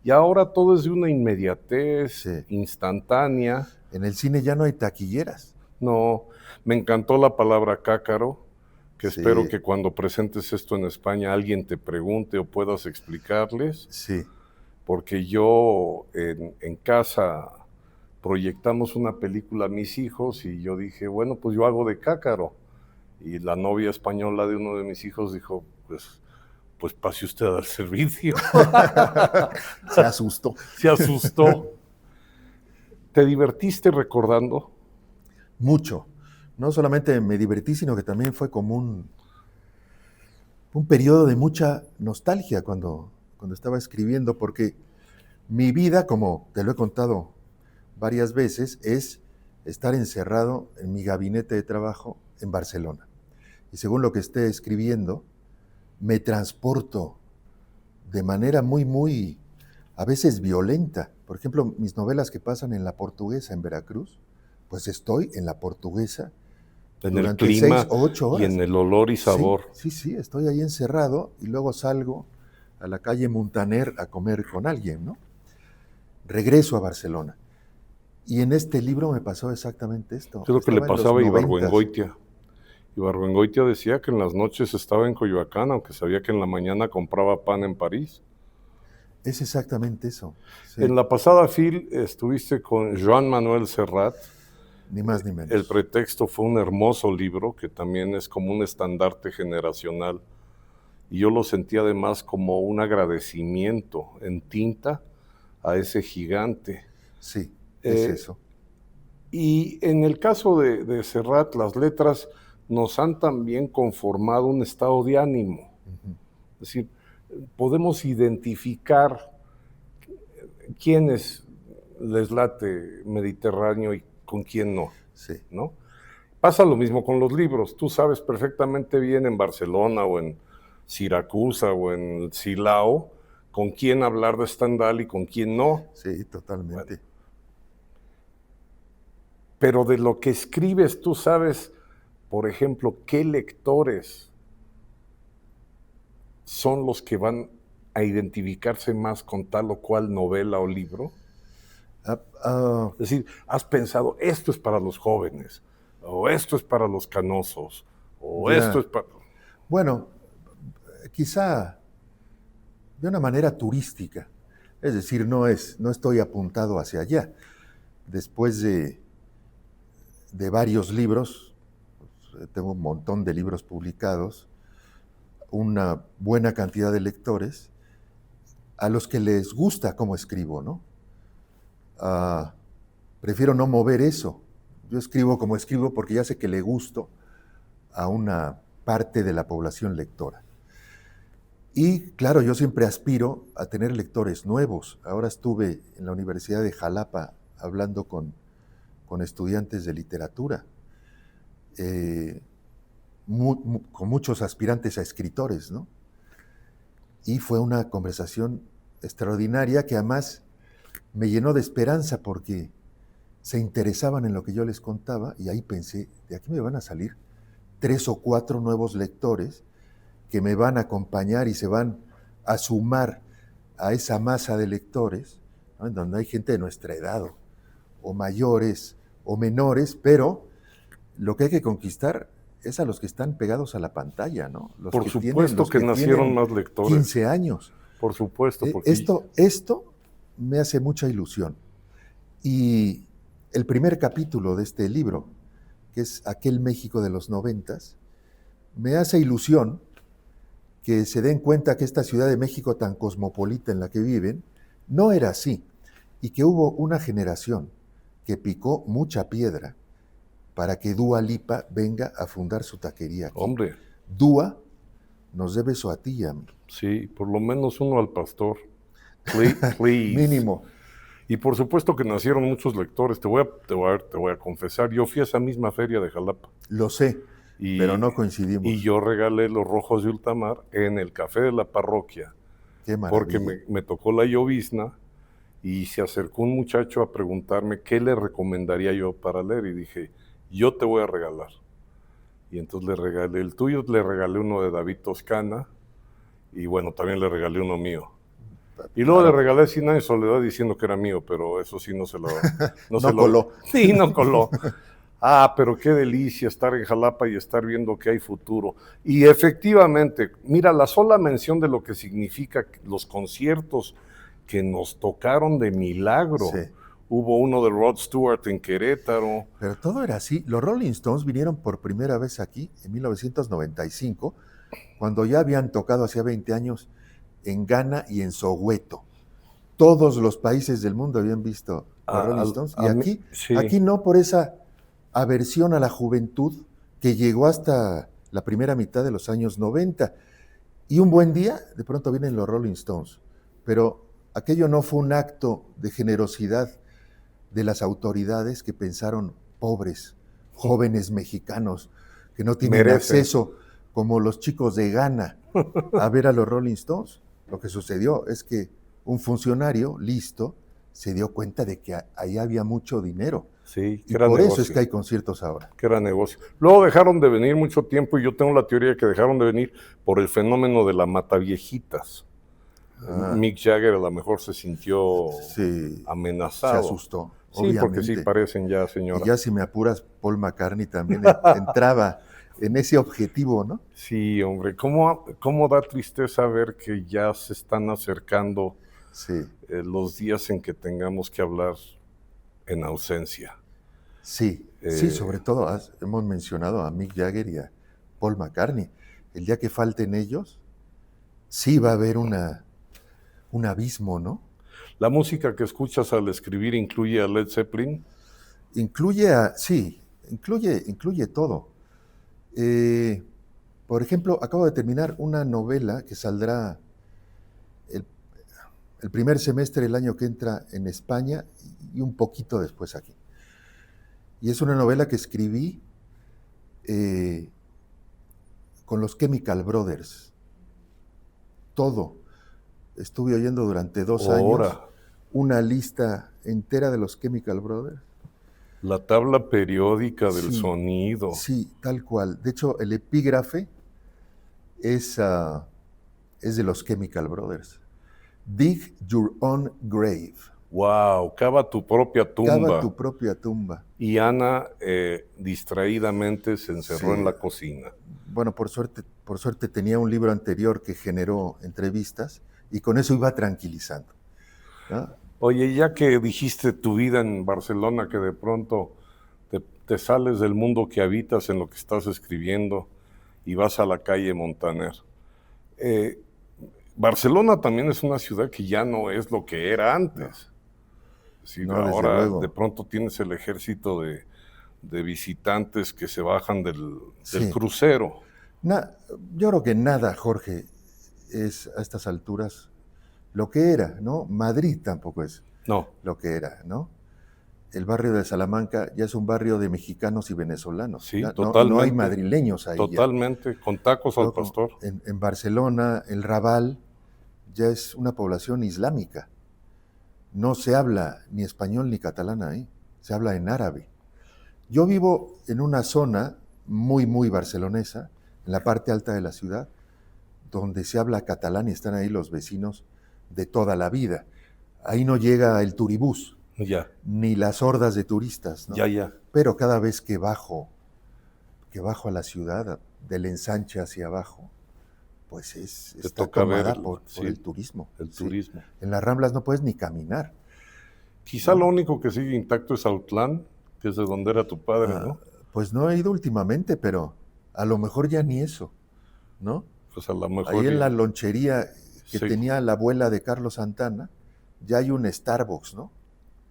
Y ahora todo es de una inmediatez Sí. instantánea. En el cine ya no hay taquilleras. No, me encantó la palabra cácaro, que Sí. espero que cuando presentes esto en España alguien te pregunte o puedas explicarles, Sí, porque yo en casa proyectamos una película a mis hijos y yo dije, bueno, pues yo hago de cácaro. Y la novia española de uno de mis hijos dijo, pues pase usted al servicio. se asustó. Se asustó. ¿Te divertiste recordando? Mucho. No solamente me divertí, sino que también fue como un periodo de mucha nostalgia cuando estaba escribiendo, porque mi vida, como te lo he contado varias veces, es estar encerrado en mi gabinete de trabajo en Barcelona. Y según lo que esté escribiendo, me transporto de manera muy, a veces violenta. Por ejemplo, mis novelas que pasan en La Portuguesa, en Veracruz, pues estoy en La Portuguesa En el durante clima 6 o 8 y horas. en el olor y sabor. Sí, estoy ahí encerrado y luego salgo a la calle Muntaner a comer con alguien, ¿no? Regreso a Barcelona. Y en este libro me pasó exactamente esto. Es lo que le Estaba en los pasaba a 90s. Ibargüengoitia. Ibargüengoitia decía que en las noches estaba en Coyoacán, aunque sabía que en la mañana compraba pan en París. Es exactamente eso. Sí. En la pasada FIL estuviste con Joan Manuel Serrat. Ni más ni menos. El pretexto fue un hermoso libro que también es como un estandarte generacional. Y yo lo sentí además como un agradecimiento en tinta a ese gigante. Sí, es eso. Y en el caso de Serrat, las letras nos han también conformado un estado de ánimo. Ujú. Es decir, podemos identificar quiénes les late Mediterráneo y con quién no, Sí. ¿no? Pasa lo mismo con los libros. Tú sabes perfectamente bien en Barcelona o en Siracusa o en Silao con quién hablar de Stendhal y con quién no. Sí, totalmente. Pero de lo que escribes, tú sabes, por ejemplo, qué lectores son los que van a identificarse más con tal o cual novela o libro. Es decir, has pensado, esto es para los jóvenes, o esto es para los canosos, o Ya. esto es para... Bueno, quizá de una manera turística. Es decir, no estoy apuntado hacia allá. Después de varios libros, pues, tengo un montón de libros publicados, una buena cantidad de lectores a los que les gusta cómo escribo, ¿no? Prefiero no mover eso. Yo escribo como escribo porque ya sé que le gusto a una parte de la población lectora. Y claro, yo siempre aspiro a tener lectores nuevos. Ahora estuve en la Universidad de Jalapa hablando con estudiantes de literatura, con muchos aspirantes a escritores, ¿no? Y fue una conversación extraordinaria que además me llenó de esperanza porque se interesaban en lo que yo les contaba y ahí pensé, de aquí me van a salir 3 o 4 nuevos lectores que me van a acompañar y se van a sumar a esa masa de lectores, ¿no? En donde hay gente de nuestra edad o mayores o menores, pero lo que hay que conquistar es a los que están pegados a la pantalla, ¿no? Los Por que supuesto los que nacieron tienen más lectores. 15 años. Por supuesto. Porque... Esto me hace mucha ilusión. Y el primer capítulo de este libro, que es Aquel México de los 90s, me hace ilusión que se den cuenta que esta Ciudad de México tan cosmopolita en la que viven no era así, y que hubo una generación que picó mucha piedra para que Dua Lipa venga a fundar su taquería aquí. Hombre. Dua nos dé beso a ti y a mí. Sí, por lo menos uno al pastor. Please. Mínimo. Y por supuesto que nacieron muchos lectores. Te voy a confesar, yo fui a esa misma feria de Jalapa. Lo sé, pero no coincidimos. Y yo regalé los rojos de ultramar en el café de la parroquia. Qué maravilla. Porque me tocó la llovizna y se acercó un muchacho a preguntarme qué le recomendaría yo para leer. Y dije, yo te voy a regalar. Y entonces le regalé el tuyo, le regalé uno de David Toscana y bueno, también le regalé uno mío. Y luego le regalé Cien años de soledad diciendo que era mío, pero eso sí no se lo... No coló. Sí, no coló. Pero qué delicia estar en Jalapa y estar viendo que hay futuro. Y efectivamente, mira, la sola mención de lo que significa los conciertos que nos tocaron de milagro. Sí. Hubo uno de Rod Stewart en Querétaro. Pero todo era así. Los Rolling Stones vinieron por primera vez aquí en 1995, cuando ya habían tocado hacía 20 años en Ghana y en Soweto. Todos los países del mundo habían visto a Rolling Stones. Y aquí no, por esa aversión a la juventud que llegó hasta la primera mitad de los años 90. Y un buen día, de pronto vienen los Rolling Stones. Pero aquello no fue un acto de generosidad de las autoridades que pensaron, pobres, jóvenes mexicanos que no tienen acceso, como los chicos de Ghana, a ver a los Rolling Stones. Lo que sucedió es que un funcionario listo se dio cuenta de que ahí había mucho dinero. Sí, y por eso es que hay conciertos ahora. Que era negocio. Luego dejaron de venir mucho tiempo y yo tengo la teoría de que dejaron de venir por el fenómeno de la mataviejitas. Mick Jagger a lo mejor se sintió amenazado. Se asustó, sí, obviamente. Porque sí parecen ya, señora. Y ya si me apuras, Paul McCartney también entraba en ese objetivo, ¿no? Sí, hombre. ¿Cómo da tristeza ver que ya se están acercando los días en que tengamos que hablar en ausencia? Sí, sobre todo hemos mencionado a Mick Jagger y a Paul McCartney. El día que falten ellos, sí va a haber un abismo, ¿no? ¿La música que escuchas al escribir incluye a Led Zeppelin? Incluye todo. Por ejemplo, acabo de terminar una novela que saldrá el primer semestre del año que entra en España y un poquito después aquí. Y es una novela que escribí con los Chemical Brothers. Todo. Estuve oyendo durante 2 años una lista entera de los Chemical Brothers. La tabla periódica del sonido. Sí, tal cual. De hecho, el epígrafe es de los Chemical Brothers. Dig your own grave. Wow, cava tu propia tumba. Cava tu propia tumba. Y Ana distraídamente se encerró en la cocina. Bueno, por suerte tenía un libro anterior que generó entrevistas y con eso iba tranquilizando, ¿no? Oye, ya que dijiste tu vida en Barcelona, que de pronto te sales del mundo que habitas en lo que estás escribiendo y vas a la calle Montaner. Barcelona también es una ciudad que ya no es lo que era antes. Ahora de pronto tienes el ejército de visitantes que se bajan del crucero. Yo creo que nada, Jorge, es a estas alturas lo que era, ¿no? Madrid tampoco es lo que era, ¿no? El barrio de Salamanca ya es un barrio de mexicanos y venezolanos. Sí, ya, totalmente. No hay madrileños ahí. Totalmente, con tacos al pastor. En Barcelona, el Raval ya es una población islámica. No se habla ni español ni catalán ahí, se habla en árabe. Yo vivo en una zona muy, muy barcelonesa, en la parte alta de la ciudad, donde se habla catalán y están ahí los vecinos de toda la vida. Ahí no llega el turibús, ni las hordas de turistas, ¿no? Pero cada vez que bajo a la ciudad, del ensanche hacia abajo, pues está tomada por el turismo. Turismo. En las Ramblas no puedes ni caminar. Quizá lo único que sigue intacto es Autlán, que es de donde era tu padre, ¿no? Pues no he ido últimamente, pero a lo mejor ya ni eso, ¿no? Pues a lo mejor ahí en la lonchería que tenía la abuela de Carlos Santana, ya hay un Starbucks, ¿no?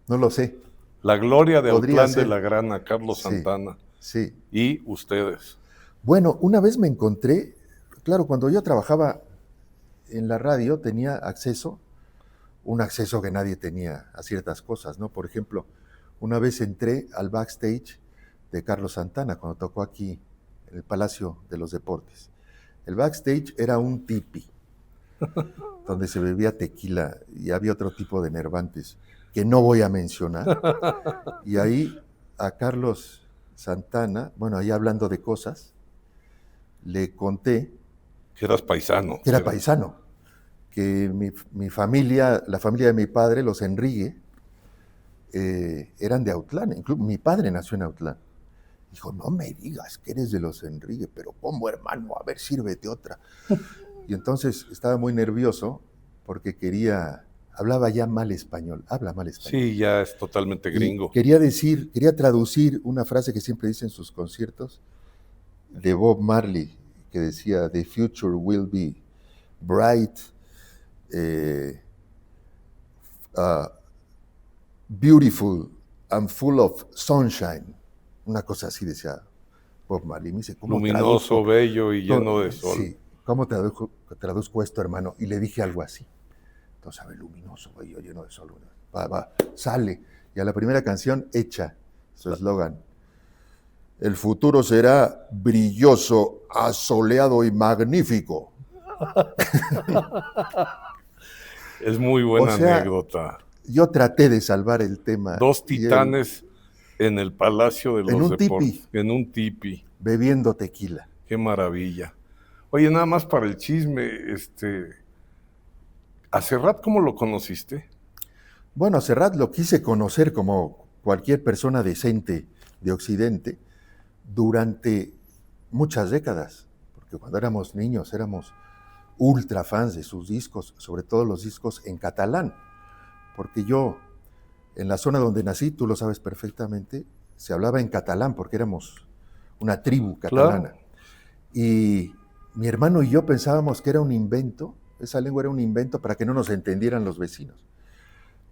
No lo sé. La gloria de Autlán de la Grana, Carlos Santana. Sí. Y ustedes. Bueno, una vez me encontré claro, cuando yo trabajaba en la radio tenía acceso, un acceso que nadie tenía a ciertas cosas, ¿no? Por ejemplo, una vez entré al backstage de Carlos Santana cuando tocó aquí en el Palacio de los Deportes. El backstage era un tipi, donde se bebía tequila y había otro tipo de enervantes que no voy a mencionar. Y ahí a Carlos Santana, bueno, ahí hablando de cosas, le conté Que eras paisano. que era paisano, que mi familia, la familia de mi padre, los Enrique, eran de Autlán. Incluso mi padre nació en Autlán. Dijo, no me digas que eres de los Enrique, pero ¿cómo, hermano? A ver, sírvete otra. Y entonces estaba muy nervioso porque hablaba ya mal español, habla mal español. Sí, ya es totalmente gringo. Y quería traducir una frase que siempre dice en sus conciertos de Bob Marley, que decía, "The future will be bright, beautiful and full of sunshine." Una cosa así decía Bob Marley. Me dice, ¿cómo Luminoso, bello y lleno de sol. Sí, ¿cómo traduzco esto, hermano? Y le dije algo así. Entonces, a ver, luminoso, bello, lleno de sol. Sale. Y a la primera canción, hecha su eslogan. El futuro será brilloso, asoleado y magnífico. Es muy buena anécdota. Yo traté de salvar el tema. Dos titanes en el Palacio de los Deportes. En un tipi. Bebiendo tequila. Qué maravilla. Oye, nada más para el chisme, ¿a Serrat cómo lo conociste? Bueno, a Serrat lo quise conocer como cualquier persona decente de Occidente durante muchas décadas, porque cuando éramos niños éramos ultra fans de sus discos, sobre todo los discos en catalán, porque yo, en la zona donde nací, tú lo sabes perfectamente, se hablaba en catalán porque éramos una tribu catalana. Claro. Y mi hermano y yo pensábamos que era un invento, esa lengua era un invento para que no nos entendieran los vecinos.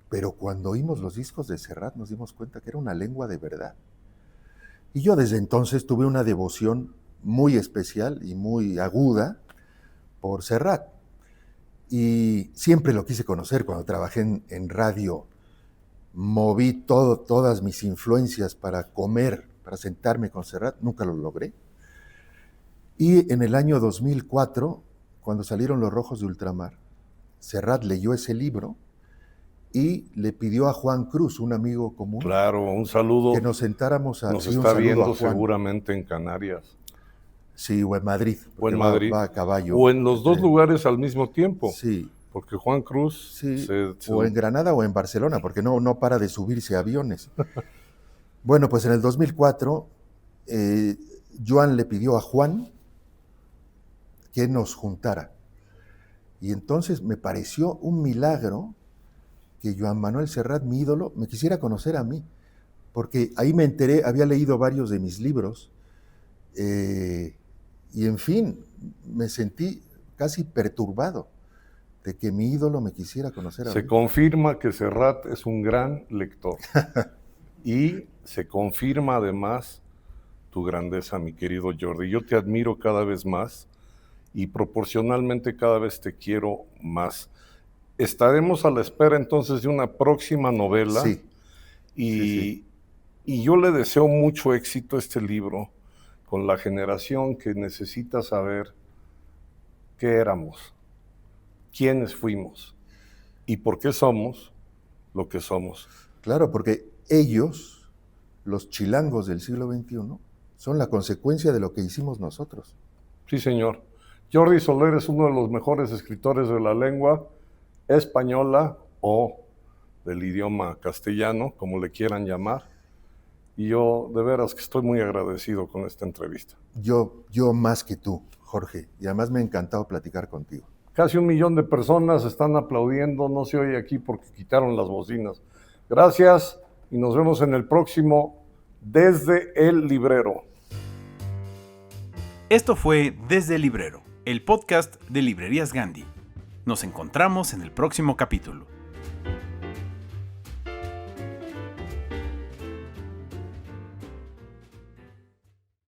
Pero cuando oímos los discos de Serrat nos dimos cuenta que era una lengua de verdad. Y yo desde entonces tuve una devoción muy especial y muy aguda por Serrat. Y siempre lo quise conocer. Cuando trabajé en radio, moví todas mis influencias para comer, para sentarme con Serrat. Nunca lo logré. Y en el año 2004, cuando salieron Los Rojos de Ultramar, Serrat leyó ese libro y le pidió a Juan Cruz, un amigo común. Claro, un saludo. Que nos sentáramos a... Nos está viendo seguramente en Canarias. Sí, o en Madrid. O en Madrid. Va a caballo. O en los dos lugares al mismo tiempo. Sí. Porque Juan Cruz... Sí, o en Granada o en Barcelona, porque no para de subirse a aviones. Bueno, pues en el 2004, Joan le pidió a Juan que nos juntara. Y entonces me pareció un milagro que Joan Manuel Serrat, mi ídolo, me quisiera conocer a mí, porque ahí me enteré, había leído varios de mis libros, y en fin, me sentí casi perturbado de que mi ídolo me quisiera conocer a mí. Se confirma que Serrat es un gran lector, y se confirma además tu grandeza, mi querido Jordi. Yo te admiro cada vez más, y proporcionalmente cada vez te quiero más. Estaremos a la espera entonces de una próxima novela. Sí. Y yo le deseo mucho éxito a este libro con la generación que necesita saber qué éramos, quiénes fuimos y por qué somos lo que somos. Claro, porque ellos, los chilangos del siglo XXI, son la consecuencia de lo que hicimos nosotros. Sí, señor. Jordi Soler es uno de los mejores escritores de la lengua española o del idioma castellano, como le quieran llamar. Y yo de veras que estoy muy agradecido con esta entrevista. Yo más que tú, Jorge, y además me ha encantado platicar contigo. Casi 1 millón de personas están aplaudiendo, no se oye aquí porque quitaron las bocinas. Gracias y nos vemos en el próximo Desde el Librero. Esto fue Desde el Librero, el podcast de Librerías Gandhi. Nos encontramos en el próximo capítulo.